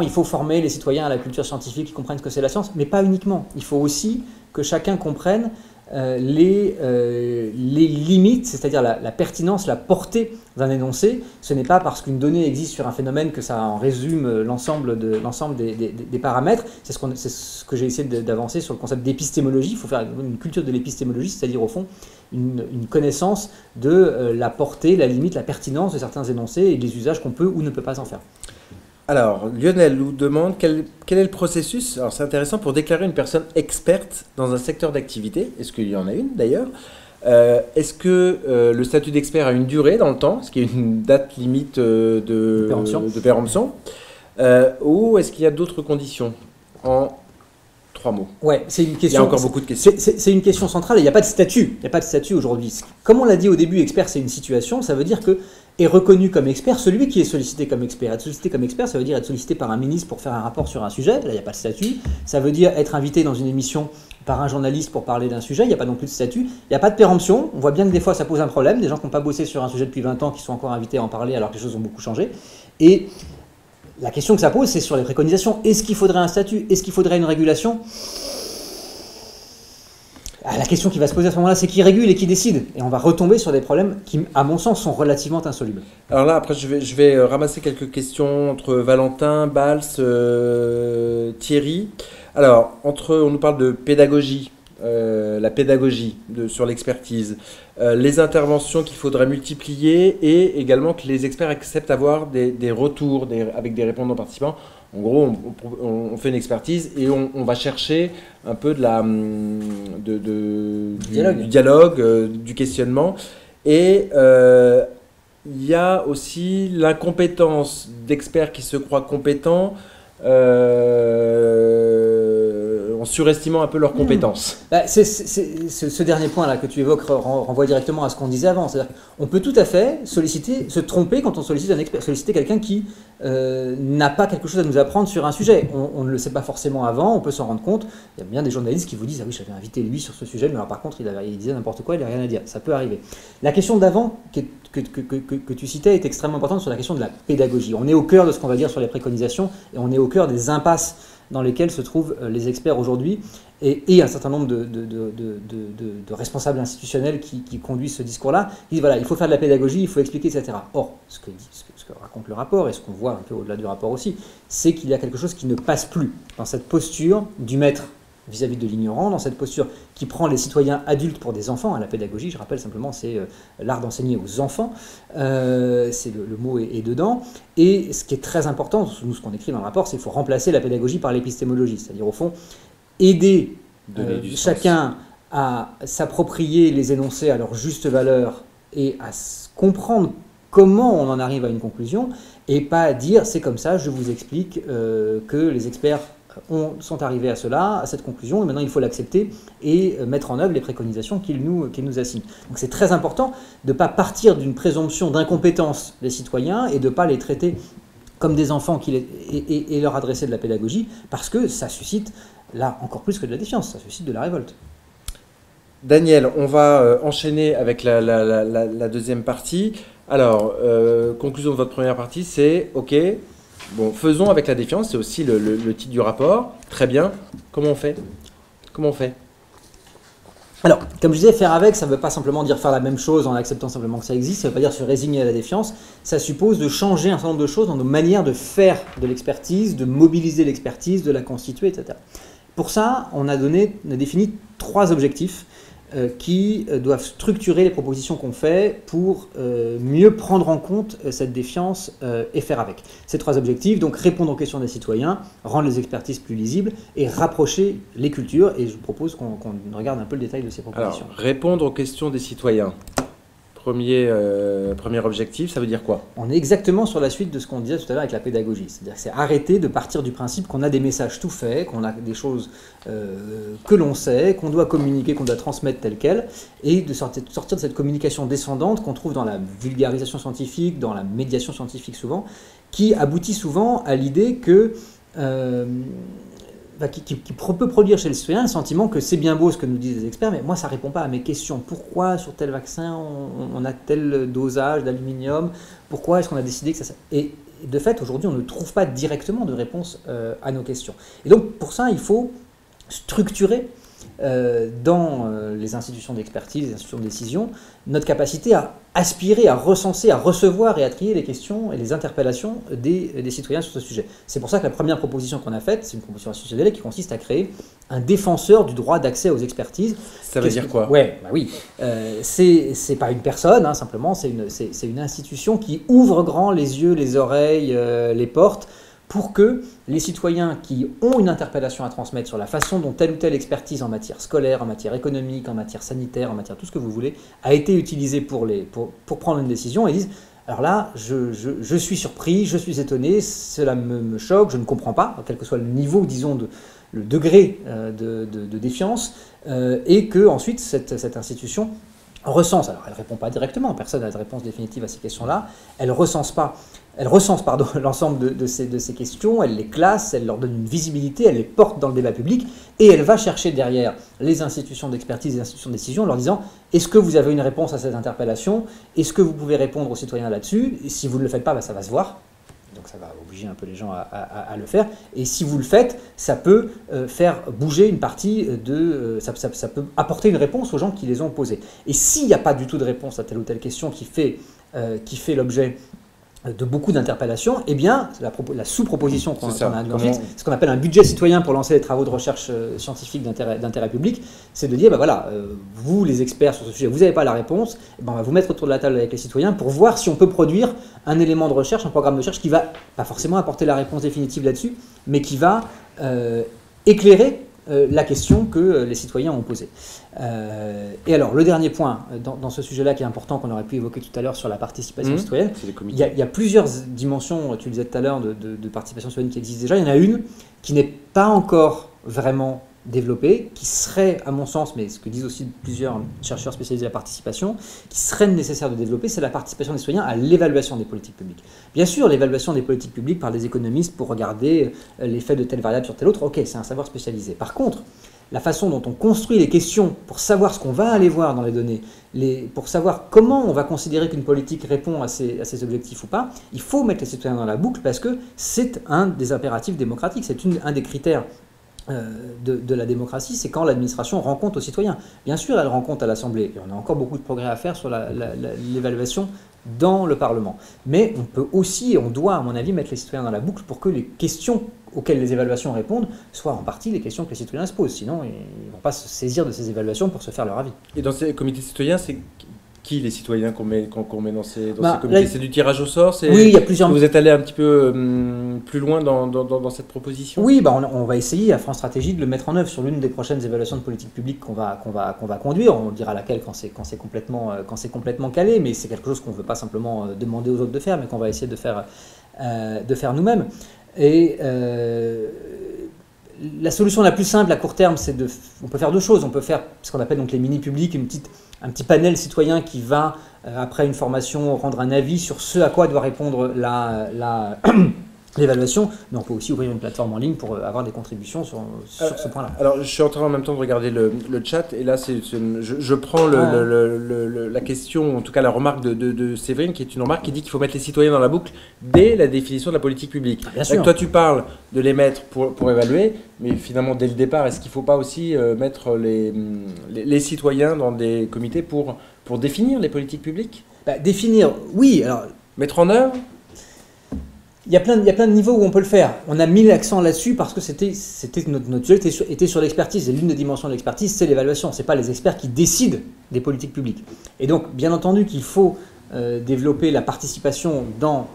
il faut former les citoyens à la culture scientifique, qui comprennent ce que c'est la science, mais pas uniquement. Il faut aussi que chacun comprenne les limites, c'est-à-dire la pertinence, la portée d'un énoncé. Ce n'est pas parce qu'une donnée existe sur un phénomène que ça en résume l'ensemble des paramètres. C'est ce que j'ai essayé d'avancer sur le concept d'épistémologie. Il faut faire une culture de l'épistémologie, c'est-à-dire au fond une connaissance de la portée, la limite, la pertinence de certains énoncés et des usages qu'on peut ou ne peut pas en faire. Alors, Lionel nous demande quel est le processus, alors c'est intéressant, pour déclarer une personne experte dans un secteur d'activité. Est-ce qu'il y en a une d'ailleurs? Est-ce que le statut d'expert a une durée dans le temps? Est-ce qu'il y a une date limite de péremption? Ou est-ce qu'il y a d'autres conditions? En 3 mots. Ouais, c'est une question. Il y a encore beaucoup de questions. C'est une question centrale et il n'y a pas de statut. Il n'y a pas de statut aujourd'hui. Comme on l'a dit au début, expert c'est une situation, ça veut dire que est reconnu comme expert celui qui est sollicité comme expert. Être sollicité comme expert, ça veut dire être sollicité par un ministre pour faire un rapport sur un sujet. Là, il n'y a pas de statut. Ça veut dire être invité dans une émission par un journaliste pour parler d'un sujet. Il n'y a pas non plus de statut. Il n'y a pas de péremption. On voit bien que des fois, ça pose un problème. Des gens qui n'ont pas bossé sur un sujet depuis 20 ans, qui sont encore invités à en parler alors que les choses ont beaucoup changé. Et la question que ça pose, c'est sur les préconisations. Est-ce qu'il faudrait un statut? Est-ce qu'il faudrait une régulation? La question qui va se poser à ce moment-là, c'est qui régule et qui décide. Et on va retomber sur des problèmes qui, à mon sens, sont relativement insolubles. Alors là, après, je vais ramasser quelques questions entre Valentin, Bals, Thierry. Alors, on nous parle de pédagogie, la pédagogie sur l'expertise, les interventions qu'il faudrait multiplier et également que les experts acceptent d'avoir des retours avec des répondants participants. En gros, on fait une expertise et on va chercher un peu du dialogue, du questionnement. Et il y a aussi l'incompétence d'experts qui se croient compétents en surestimant un peu leurs compétences. Ce dernier point là que tu évoques renvoie directement à ce qu'on disait avant. C'est-à-dire qu'on peut tout à fait se tromper quand on sollicite un expert, solliciter quelqu'un qui n'a pas quelque chose à nous apprendre sur un sujet. On ne le sait pas forcément avant, on peut s'en rendre compte. Il y a bien des journalistes qui vous disent « Ah oui, j'avais invité lui sur ce sujet, mais alors par contre, il disait n'importe quoi, il n'avait rien à dire. » Ça peut arriver. La question d'avant que tu citais est extrêmement importante sur la question de la pédagogie. On est au cœur de ce qu'on va dire sur les préconisations et on est au cœur des impasses dans lesquels se trouvent les experts aujourd'hui et un certain nombre de responsables institutionnels qui conduisent ce discours-là. Ils disent voilà, il faut faire de la pédagogie, il faut expliquer, etc. Or, ce que raconte le rapport et ce qu'on voit un peu au-delà du rapport aussi, c'est qu'il y a quelque chose qui ne passe plus dans cette posture du maître vis-à-vis de l'ignorant, dans cette posture qui prend les citoyens adultes pour des enfants. La pédagogie, je rappelle simplement, c'est l'art d'enseigner aux enfants. C'est le mot est dedans. Et ce qui est très important, nous, ce qu'on écrit dans le rapport, c'est qu'il faut remplacer la pédagogie par l'épistémologie. C'est-à-dire, au fond, aider chacun à s'approprier les énoncés à leur juste valeur et à comprendre comment on en arrive à une conclusion, et pas dire, c'est comme ça, je vous explique que les experts sont arrivés à cela, à cette conclusion, et maintenant il faut l'accepter et mettre en œuvre les préconisations qu'ils nous assignent. Donc c'est très important de ne pas partir d'une présomption d'incompétence des citoyens et de ne pas les traiter comme des enfants et leur adresser de la pédagogie, parce que ça suscite, là, encore plus que de la défiance, ça suscite de la révolte. Daniel, on va enchaîner avec la deuxième partie. Alors, conclusion de votre première partie, c'est OK, bon, faisons avec la défiance, c'est aussi le titre du rapport. Très bien. Comment on fait? Comment on fait? Alors, comme je disais, faire avec, ça ne veut pas simplement dire faire la même chose en acceptant simplement que ça existe, ça ne veut pas dire se résigner à la défiance, ça suppose de changer un certain nombre de choses dans nos manières de faire de l'expertise, de mobiliser l'expertise, de la constituer, etc. Pour ça, on a défini 3 objectifs qui doivent structurer les propositions qu'on fait pour mieux prendre en compte cette défiance et faire avec. Ces 3 objectifs, donc répondre aux questions des citoyens, rendre les expertises plus lisibles et rapprocher les cultures. Et je vous propose qu'on regarde un peu le détail de ces propositions. Alors, répondre aux questions des citoyens. Premier objectif, ça veut dire quoi? On est exactement sur la suite de ce qu'on disait tout à l'heure avec la pédagogie. C'est-à-dire que c'est arrêter de partir du principe qu'on a des messages tout faits, qu'on a des choses que l'on sait, qu'on doit communiquer, qu'on doit transmettre telles quelles, et de sortir de cette communication descendante qu'on trouve dans la vulgarisation scientifique, dans la médiation scientifique souvent, qui aboutit souvent à l'idée que... qui peut produire chez le citoyen le sentiment que c'est bien beau ce que nous disent les experts, mais moi ça ne répond pas à mes questions. Pourquoi sur tel vaccin on a tel dosage d'aluminium? Pourquoi est-ce qu'on a décidé que ça... Et de fait, aujourd'hui, on ne trouve pas directement de réponse à nos questions. Et donc, pour ça, il faut structurer dans les institutions d'expertise, les institutions de décision, notre capacité à aspirer, à recenser, à recevoir et à trier les questions et les interpellations des citoyens sur ce sujet. C'est pour ça que la première proposition qu'on a faite, c'est une proposition institutionnelle qui consiste à créer un défenseur du droit d'accès aux expertises. Ça veut dire quoi? Ouais, bah oui. C'est pas une personne, hein, simplement, c'est une institution qui ouvre grand les yeux, les oreilles, les portes, pour que les citoyens qui ont une interpellation à transmettre sur la façon dont telle ou telle expertise en matière scolaire, en matière économique, en matière sanitaire, en matière tout ce que vous voulez, a été utilisée pour prendre une décision, et disent alors là, je suis surpris, je suis étonné, cela me choque, je ne comprends pas, quel que soit le niveau, disons, le degré de défiance, et que ensuite cette institution recense. Alors elle ne répond pas directement, personne n'a de réponse définitive à ces questions-là, elle recense l'ensemble de ces questions, elle les classe, elle leur donne une visibilité, elle les porte dans le débat public, et elle va chercher derrière les institutions d'expertise et les institutions de décision en leur disant « Est-ce que vous avez une réponse à cette interpellation? Est-ce que vous pouvez répondre aux citoyens là-dessus? Et si vous ne le faites pas, ça va se voir. » Donc ça va obliger un peu les gens à le faire. Et si vous le faites, ça peut faire bouger une partie ça peut apporter une réponse aux gens qui les ont posées. Et s'il n'y a pas du tout de réponse à telle ou telle question qui fait l'objet de beaucoup d'interpellations, eh bien, la sous-proposition qu'on a ensuite, ce qu'on appelle un budget citoyen pour lancer les travaux de recherche scientifique d'intérêt public, c'est de dire, vous les experts sur ce sujet, vous n'avez pas la réponse, on va vous mettre autour de la table avec les citoyens pour voir si on peut produire un élément de recherche, un programme de recherche qui va, pas forcément apporter la réponse définitive là-dessus, mais qui va éclairer la question que les citoyens ont posée. Et alors, le dernier point dans ce sujet-là qui est important, qu'on aurait pu évoquer tout à l'heure sur la participation citoyenne, il y a plusieurs dimensions, tu le disais tout à l'heure, de participation citoyenne qui existent déjà. Il y en a une qui n'est pas encore vraiment développée, qui serait, à mon sens, mais ce que disent aussi plusieurs chercheurs spécialisés de la participation, qui serait nécessaire de développer, c'est la participation des citoyens à l'évaluation des politiques publiques. Bien sûr, l'évaluation des politiques publiques par des économistes pour regarder l'effet de telle variable sur telle autre, ok, c'est un savoir spécialisé. Par contre, la façon dont on construit les questions pour savoir ce qu'on va aller voir dans les données, pour savoir comment on va considérer qu'une politique répond à ces objectifs ou pas, il faut mettre les citoyens dans la boucle parce que c'est un des impératifs démocratiques, c'est un des critères de la démocratie, c'est quand l'administration rend compte aux citoyens. Bien sûr, elle rend compte à l'Assemblée, et on a encore beaucoup de progrès à faire sur l'évaluation dans le Parlement. Mais on peut aussi, et on doit, à mon avis, mettre les citoyens dans la boucle pour que les questions auxquelles les évaluations répondent soient en partie les questions que les citoyens se posent. Sinon, ils ne vont pas se saisir de ces évaluations pour se faire leur avis. Et dans ces comités citoyens, c'est qui les citoyens qu'on met dans ces comités? C'est du tirage au sort? Oui, il y a plusieurs... Vous êtes allé un petit peu plus loin dans cette proposition? Oui, on va essayer à France Stratégie de le mettre en œuvre sur l'une des prochaines évaluations de politique publique qu'on va conduire. On dira laquelle quand c'est complètement calé, mais c'est quelque chose qu'on ne veut pas simplement demander aux autres de faire, mais qu'on va essayer de faire nous-mêmes. Et la solution la plus simple à court terme, on peut faire deux choses. On peut faire ce qu'on appelle donc les mini-publics, un petit panel citoyen qui va, après une formation, rendre un avis sur ce à quoi doit répondre l'évaluation, mais on peut aussi ouvrir une plateforme en ligne pour avoir des contributions sur ce point-là. Alors, je suis en train en même temps de regarder le chat, et là, je prends la question, en tout cas la remarque de Séverine, qui est une remarque qui dit qu'il faut mettre les citoyens dans la boucle dès la définition de la politique publique. Bien sûr. Toi, tu parles de les mettre pour évaluer, mais finalement, dès le départ, est-ce qu'il ne faut pas aussi mettre les citoyens dans des comités pour définir les politiques publiques? Définir, oui. Alors, mettre en œuvre? il y a plein de niveaux où on peut le faire. On a mis l'accent là-dessus parce que notre sujet était sur l'expertise. Et l'une des dimensions de l'expertise, c'est l'évaluation. Ce n'est pas les experts qui décident des politiques publiques. Et donc, bien entendu qu'il faut développer la participation dans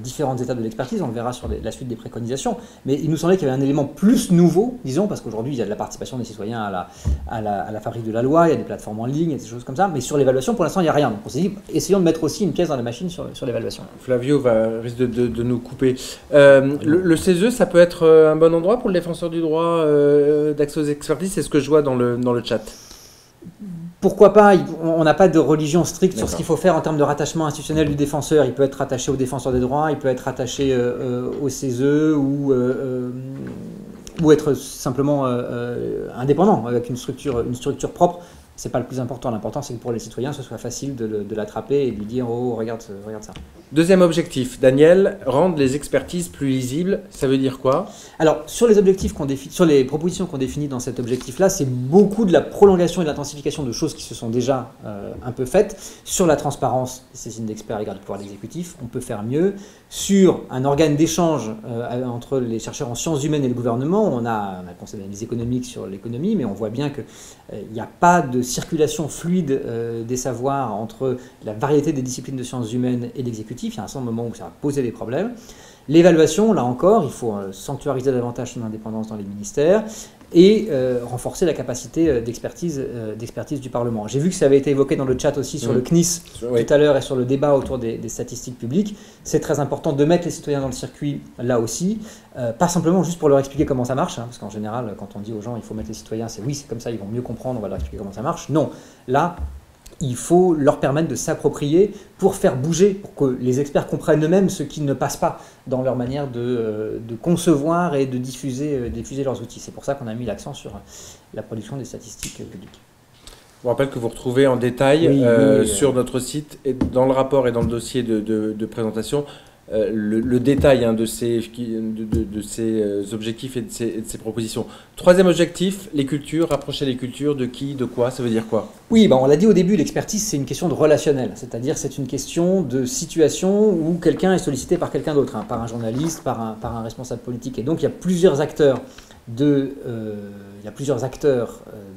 différentes étapes de l'expertise. On le verra sur la suite des préconisations. Mais il nous semblait qu'il y avait un élément plus nouveau, disons, parce qu'aujourd'hui, il y a de la participation des citoyens à la fabrique de la loi, il y a des plateformes en ligne, il y a des choses comme ça. Mais sur l'évaluation, pour l'instant, il n'y a rien. Donc on s'est dit, essayons de mettre aussi une pièce dans la machine sur l'évaluation. Flavio risque de nous couper. Le CESE, ça peut être un bon endroit pour le défenseur du droit d'accès aux expertises. C'est ce que je vois dans le chat. Pourquoi pas? On n'a pas de religion stricte sur ce qu'il faut faire en termes de rattachement institutionnel du défenseur. Il peut être rattaché au défenseur des droits, il peut être rattaché au CESE ou être simplement indépendant avec une structure propre. C'est pas le plus important. L'important, c'est que pour les citoyens, ce soit facile de l'attraper et de lui dire « Oh, regarde ça ». Deuxième objectif, Daniel, rendre les expertises plus lisibles. Ça veut dire quoi? Alors, sur les objectifs sur les propositions qu'on définit dans cet objectif-là, c'est beaucoup de la prolongation et de l'intensification de choses qui se sont déjà un peu faites. Sur la transparence des saisines d'experts à l'égard du pouvoir l'exécutif, on peut faire mieux. Sur un organe d'échange entre les chercheurs en sciences humaines et le gouvernement, on a un conseil d'analyse économique sur l'économie, mais on voit bien qu'il n'y a pas de circulation fluide des savoirs entre la variété des disciplines de sciences humaines et l'exécutif. Il y a un certain moment où ça va poser des problèmes. L'évaluation, là encore, il faut sanctuariser davantage son indépendance dans les ministères et renforcer la capacité d'expertise du Parlement. J'ai vu que ça avait été évoqué dans le chat aussi sur le CNIS tout à l'heure et sur le débat autour des statistiques publiques. C'est très important de mettre les citoyens dans le circuit là aussi, pas simplement juste pour leur expliquer comment ça marche, parce qu'en général, quand on dit aux gens il faut mettre les citoyens, c'est comme ça, ils vont mieux comprendre, on va leur expliquer comment ça marche. Non, là, il faut leur permettre de s'approprier pour faire bouger, pour que les experts comprennent eux-mêmes ce qui ne passe pas dans leur manière de concevoir et de diffuser leurs outils. C'est pour ça qu'on a mis l'accent sur la production des statistiques publiques. Je vous rappelle que vous retrouvez en détail sur notre site, et dans le rapport et dans le dossier de présentation, le détail de ces objectifs et de ces propositions. Troisième objectif, les cultures, rapprocher les cultures de qui, de quoi, ça veut dire quoi? Oui, on l'a dit au début, l'expertise c'est une question de relationnel, c'est-à-dire c'est une question de situation où quelqu'un est sollicité par quelqu'un d'autre, par un journaliste, par un responsable politique, et donc il y a plusieurs acteurs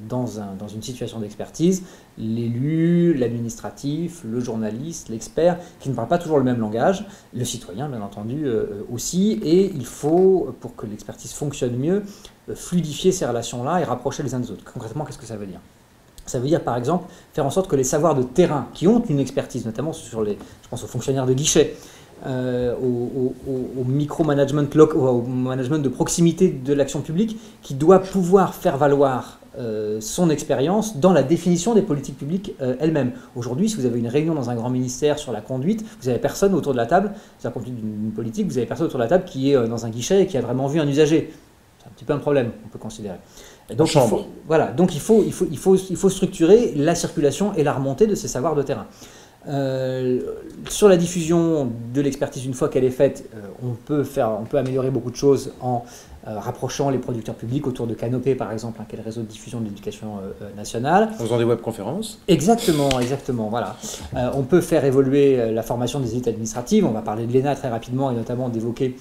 dans une situation d'expertise, l'élu, l'administratif, le journaliste, l'expert, qui ne parlent pas toujours le même langage, le citoyen bien entendu aussi, et il faut, pour que l'expertise fonctionne mieux, fluidifier ces relations-là et rapprocher les uns des autres. Concrètement, qu'est-ce que ça veut dire? Ça veut dire par exemple faire en sorte que les savoirs de terrain qui ont une expertise, notamment je pense aux fonctionnaires de guichet, au micromanagement, au management de proximité de l'action publique, qui doit pouvoir faire valoir son expérience dans la définition des politiques publiques elles-mêmes. Aujourd'hui, si vous avez une réunion dans un grand ministère sur la conduite, vous n'avez personne autour de la table, c'est la conduite d'une politique, vous avez personne autour de la table qui est dans un guichet et qui a vraiment vu un usager. C'est un petit peu un problème, on peut considérer. Donc, il faut structurer la circulation et la remontée de ces savoirs de terrain. Sur la diffusion de l'expertise, une fois qu'elle est faite, on peut améliorer beaucoup de choses en rapprochant les producteurs publics autour de Canopé, par exemple, qui est le réseau de diffusion de l'éducation nationale. En faisant des webconférences. Exactement, voilà. On peut faire évoluer la formation des élites administratives. On va parler de l'ENA très rapidement et notamment d'évoquer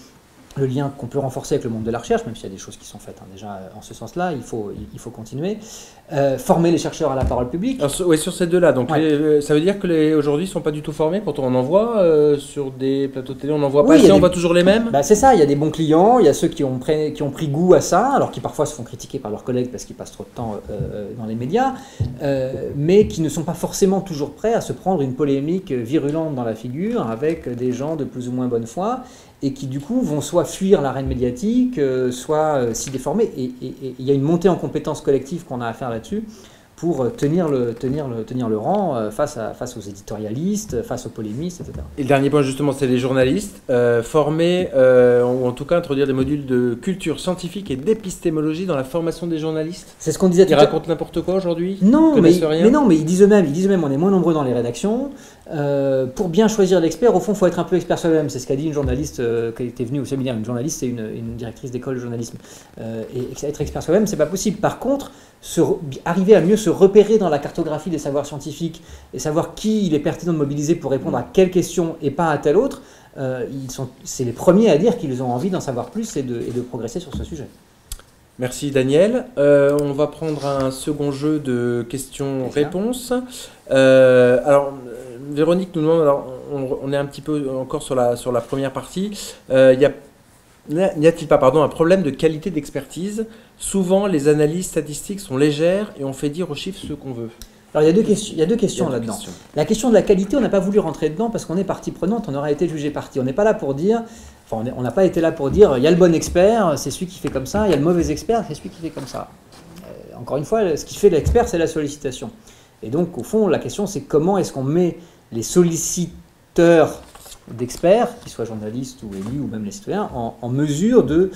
le lien qu'on peut renforcer avec le monde de la recherche, même s'il y a des choses qui sont faites déjà en ce sens-là, il faut continuer. Former les chercheurs à la parole publique. Alors, sur ces deux-là, donc ça veut dire que aujourd'hui ne sont pas du tout formés, pourtant on en voit sur des plateaux de télé, on n'en voit pas assez, on voit toujours les mêmes. C'est ça, il y a des bons clients, il y a ceux qui ont pris goût à ça, alors qui parfois se font critiquer par leurs collègues parce qu'ils passent trop de temps dans les médias, mais qui ne sont pas forcément toujours prêts à se prendre une polémique virulente dans la figure avec des gens de plus ou moins bonne foi, et qui du coup vont soit fuir l'arène médiatique, soit s'y déformer. Et il y a une montée en compétences collectives qu'on a à faire là-dessus pour tenir le rang face aux éditorialistes, face aux polémistes, etc. Et le dernier point justement, c'est les journalistes, former, ou en tout cas introduire des modules de culture scientifique et d'épistémologie dans la formation des journalistes. C'est ce qu'on disait. Ils racontent n'importe quoi aujourd'hui? Non, mais ils disent eux-mêmes, on est moins nombreux dans les rédactions. Pour bien choisir l'expert, au fond, il faut être un peu expert soi-même. C'est ce qu'a dit une journaliste qui était venue au séminaire. Une journaliste, c'est une directrice d'école de journalisme. Et être expert soi-même, c'est pas possible. Par contre, arriver à mieux se repérer dans la cartographie des savoirs scientifiques et savoir qui il est pertinent de mobiliser pour répondre à quelle question et pas à telle autre, c'est les premiers à dire qu'ils ont envie d'en savoir plus et de progresser sur ce sujet. Merci Daniel. On va prendre un second jeu de questions-réponses. Alors, Véronique nous demande, alors, on est un petit peu encore sur la première partie, n'y a-t-il pas un problème de qualité d'expertise? Souvent, les analyses statistiques sont légères et on fait dire aux chiffres ce qu'on veut. Alors, il y a deux questions là-dedans. La question de la qualité, on n'a pas voulu rentrer dedans parce qu'on est partie prenante, on aurait été jugé partie. On n'est pas là pour dire, on n'a pas été là pour dire, il y a le bon expert, c'est celui qui fait comme ça, il y a le mauvais expert, c'est celui qui fait comme ça. Encore une fois, ce qui fait l'expert, c'est la sollicitation. Et donc, au fond, la question, c'est comment est-ce qu'on met les solliciteurs d'experts, qu'ils soient journalistes ou élus ou même les citoyens, en mesure de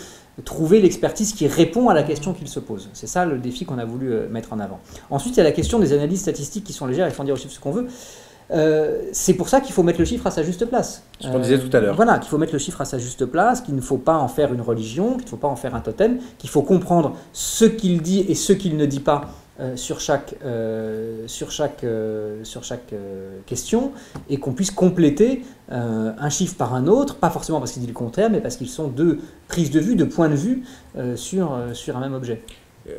trouver l'expertise qui répond à la question qu'ils se posent. C'est ça le défi qu'on a voulu mettre en avant. Ensuite, il y a la question des analyses statistiques qui sont légères et font dire aux chiffres ce qu'on veut. C'est pour ça qu'il faut mettre le chiffre à sa juste place. Ce qu'on disait tout à l'heure. Voilà, qu'il faut mettre le chiffre à sa juste place, qu'il ne faut pas en faire une religion, qu'il ne faut pas en faire un totem, qu'il faut comprendre ce qu'il dit et ce qu'il ne dit pas sur chaque question, et qu'on puisse compléter un chiffre par un autre, pas forcément parce qu'il dit le contraire, mais parce qu'ils sont deux prises de vue, deux points de vue sur un même objet.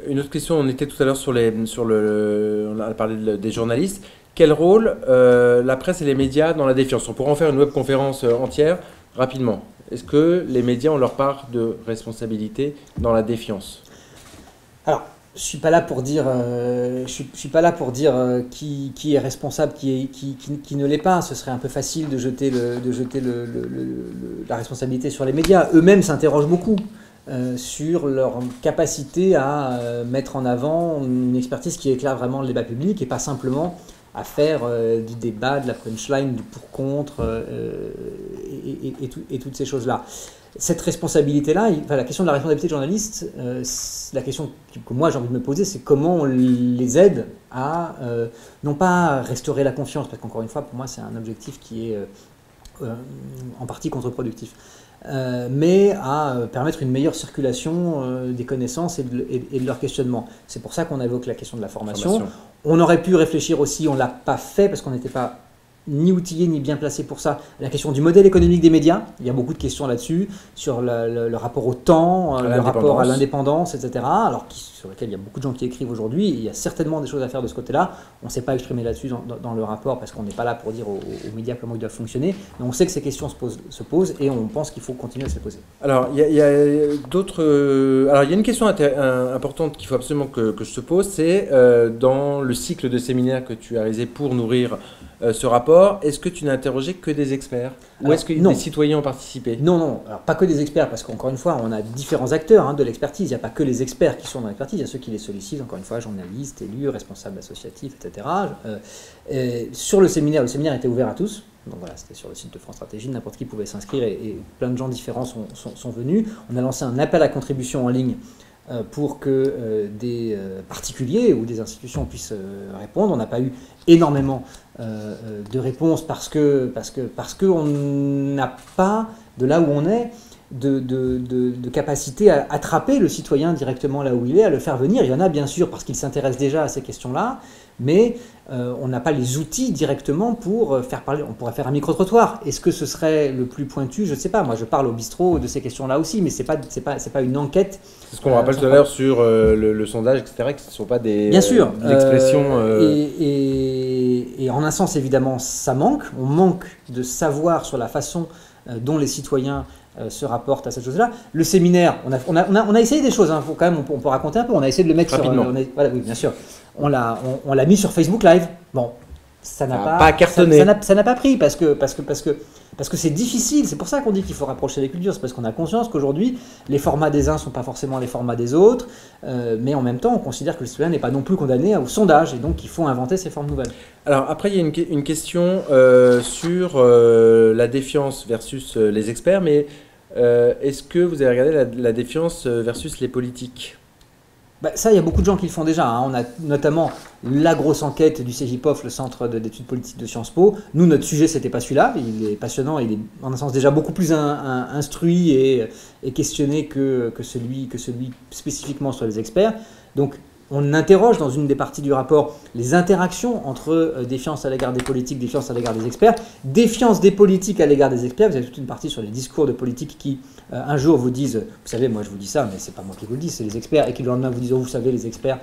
Une autre question, on était tout à l'heure on a parlé des journalistes. Quel rôle la presse et les médias dans la défiance? On pourrait en faire une webconférence entière rapidement. Est-ce que les médias ont leur part de responsabilité dans la défiance? Alors, je suis pas là pour dire, qui est responsable, qui ne l'est pas. Ce serait un peu facile de jeter la responsabilité sur les médias. Eux-mêmes s'interrogent beaucoup sur leur capacité à mettre en avant une expertise qui éclaire vraiment le débat public et pas simplement à faire du débat, de la punchline, du pour-contre et toutes ces choses-là. Cette responsabilité-là, la question de la responsabilité de journaliste, la question que moi j'ai envie de me poser, c'est comment on les aide à, non pas restaurer la confiance, parce qu'encore une fois, pour moi, c'est un objectif qui est en partie contre-productif, mais à permettre une meilleure circulation des connaissances et de leur questionnement. C'est pour ça qu'on évoque la question de la formation. On aurait pu réfléchir aussi, on ne l'a pas fait parce qu'on n'était pas ni outillé ni bien placé pour ça. La question du modèle économique des médias, il y a beaucoup de questions là-dessus, sur le rapport au temps, le rapport à l'indépendance, etc. Alors sur lequel il y a beaucoup de gens qui écrivent aujourd'hui. Il y a certainement des choses à faire de ce côté-là. On ne s'est pas exprimé là-dessus dans le rapport parce qu'on n'est pas là pour dire aux médias comment ils doivent fonctionner. Mais on sait que ces questions se posent et on pense qu'il faut continuer à se les poser. Alors, il y a d'autres. Alors, il y a une question importante qu'il faut absolument que je te pose, c'est dans le cycle de séminaires que tu as réalisé pour nourrir ce rapport, est-ce que tu n'as interrogé que des experts? Ou est-ce que des citoyens ont participé? Non. Alors, pas que des experts, parce qu'encore une fois, on a différents acteurs de l'expertise. Il n'y a pas que les experts qui sont dans l'expertise, il y a ceux qui les sollicitent, encore une fois, journalistes, élus, responsables associatifs, etc. Sur le séminaire était ouvert à tous. Donc voilà, c'était sur le site de France Stratégie, n'importe qui pouvait s'inscrire et plein de gens différents sont venus. On a lancé un appel à contribution en ligne pour que des particuliers ou des institutions puissent répondre. On n'a pas eu énormément de réponses parce qu'on n'a pas, de là où on est, de capacité à attraper le citoyen directement là où il est, à le faire venir. Il y en a bien sûr parce qu'il s'intéresse déjà à ces questions-là, mais on n'a pas les outils directement pour faire parler. On pourrait faire un micro-trottoir. Est-ce que ce serait le plus pointu? Je ne sais pas. Moi, je parle au bistrot de ces questions-là aussi, mais c'est pas une enquête. C'est ce qu'on rappelle tout à l'heure sur le sondage, etc., que ce ne sont pas des expressions. Et en un sens, évidemment, ça manque. On manque de savoir sur la façon dont les citoyens se rapportent à cette chose-là. Le séminaire, on a essayé des choses. Faut quand même, on peut raconter un peu. On a essayé de le mettre rapidement. Voilà, oui, bien sûr. On l'a mis sur Facebook Live. Bon, ça n'a pas cartonné. Ça n'a pas pris parce que Parce que c'est difficile, c'est pour ça qu'on dit qu'il faut rapprocher les cultures, c'est parce qu'on a conscience qu'aujourd'hui, les formats des uns ne sont pas forcément les formats des autres, mais en même temps, on considère que le citoyen n'est pas non plus condamné au sondage, et donc il faut inventer ces formes nouvelles. Alors après, il y a une question sur la défiance versus les experts, mais est-ce que vous avez regardé la défiance versus les politiques? Bah, ça, il y a beaucoup de gens qui le font déjà. Hein. On a notamment la grosse enquête du CEGIPOF, le Centre d'études politiques de Sciences Po. Nous, notre sujet, c'était pas celui-là. Il est passionnant, il est en un sens déjà beaucoup plus instruit et questionné que celui spécifiquement sur les experts. Donc, on interroge dans une des parties du rapport les interactions entre défiance à l'égard des politiques, défiance à l'égard des experts, défiance des politiques à l'égard des experts. Vous avez toute une partie sur les discours de politiques qui, un jour, vous disent, vous savez, moi je vous dis ça, mais c'est pas moi qui vous le dis, c'est les experts, et qui le lendemain vous disent, oh, vous savez, les experts,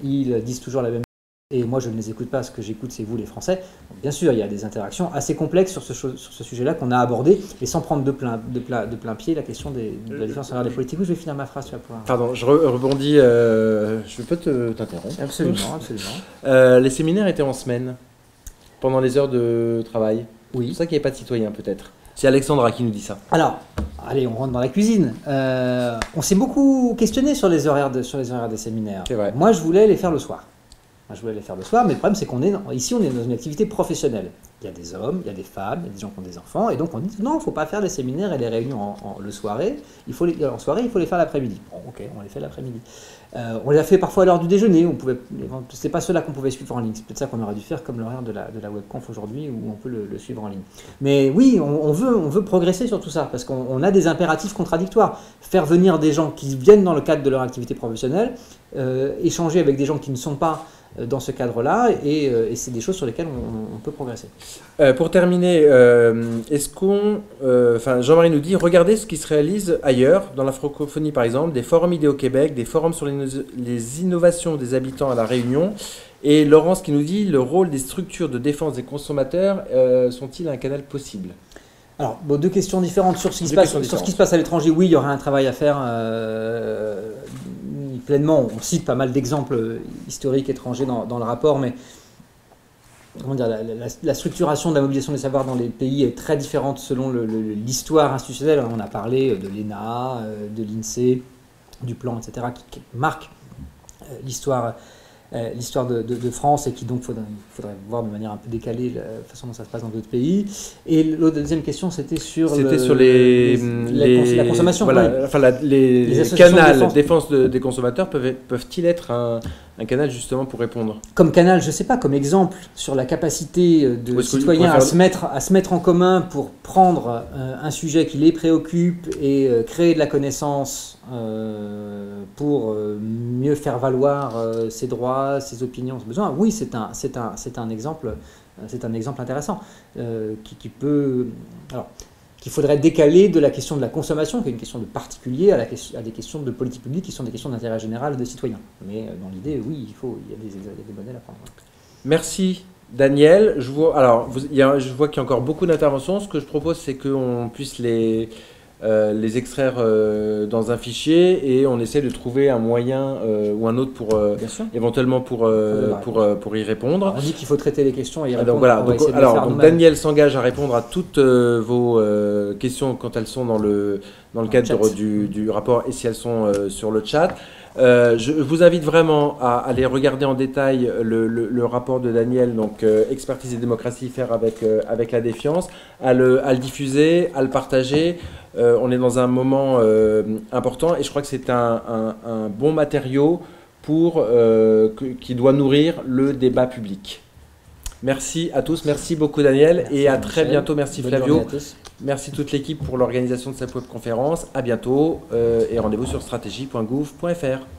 ils disent toujours la même chose. Et moi, je ne les écoute pas, ce que j'écoute, c'est vous, les Français. Donc, bien sûr, il y a des interactions assez complexes sur ce sujet-là qu'on a abordé, et sans prendre de plein pied la question de la défense envers les politiques. Oui, je vais finir ma phrase, tu vas pouvoir... Pardon, je rebondis, je peux t'interrompre? Absolument, absolument. Les séminaires étaient en semaine, pendant les heures de travail. Oui. C'est pour ça qu'il n'y avait pas de citoyens, peut-être. C'est Alexandra qui nous dit ça. Alors, allez, on rentre dans la cuisine. On s'est beaucoup questionné sur les horaires des séminaires. C'est vrai. Moi, je voulais les faire le soir. Je voulais les faire le soir, mais le problème, c'est ici, on est dans une activité professionnelle. Il y a des hommes, il y a des femmes, il y a des gens qui ont des enfants, et donc on dit non, il ne faut pas faire les séminaires et les réunions en soirée, en soirée, il faut les faire l'après-midi. Bon, ok, on les fait l'après-midi. On les a fait parfois à l'heure du déjeuner, c'est pas cela qu'on pouvait suivre en ligne, c'est peut-être ça qu'on aurait dû faire comme l'horaire de la webconf aujourd'hui, où on peut le suivre en ligne. Mais oui, on veut progresser sur tout ça, parce qu'on a des impératifs contradictoires. Faire venir des gens qui viennent dans le cadre de leur activité professionnelle, échanger avec des gens qui ne sont pas dans ce cadre-là, et c'est des choses sur lesquelles on peut progresser. Pour terminer, Jean-Marie nous dit, regardez ce qui se réalise ailleurs, dans la francophonie par exemple, des forums idées au Québec, des forums sur les innovations des habitants à La Réunion, et Laurence qui nous dit, le rôle des structures de défense des consommateurs sont-ils un canal possible? Alors, deux questions différentes sur ce qui se passe à l'étranger. Oui, il y aura un travail à faire pleinement. On cite pas mal d'exemples historiques étrangers dans le rapport, mais comment dire, la structuration de la mobilisation des savoirs dans les pays est très différente selon l'histoire institutionnelle. On a parlé de l'ENA, de l'INSEE, du plan, etc., qui marquent l'histoire de France, et qui donc faudrait voir de manière un peu décalée la façon dont ça se passe dans d'autres pays. Et la deuxième question, c'était sur la consommation. Voilà, oui. Enfin, les canaux de défense des consommateurs peuvent-ils être un canal justement pour répondre? Comme canal, je ne sais pas, comme exemple sur la capacité de citoyens à se mettre en commun pour prendre un sujet qui les préoccupe et créer de la connaissance pour mieux faire valoir ses droits, ses opinions, ses besoins. Oui, c'est un exemple intéressant qu'il faudrait décaler de la question de la consommation, qui est une question de particulier, à des questions de politique publique qui sont des questions d'intérêt général des citoyens. Mais dans l'idée, oui, il y a des modèles à prendre. Merci Daniel. Je vois qu'il y a encore beaucoup d'interventions. Ce que je propose, c'est qu'on puisse les extraire dans un fichier, et on essaie de trouver un moyen ou un autre pour éventuellement pour y répondre. On dit qu'il faut traiter les questions et y répondre. Donc Daniel s'engage à répondre à toutes vos questions quand elles sont dans le cadre du rapport, et si elles sont sur le chat. Je vous invite vraiment à aller regarder en détail le rapport de Daniel, donc Expertise et démocratie, faire avec la défiance, à le diffuser, à le partager. On est dans un moment important, et je crois que c'est un bon matériau qui doit nourrir le débat public. Merci à tous, merci beaucoup Daniel, et à très bientôt. Merci Flavio, merci toute l'équipe pour l'organisation de cette webconférence. À bientôt, et rendez-vous sur stratégie.gouv.fr.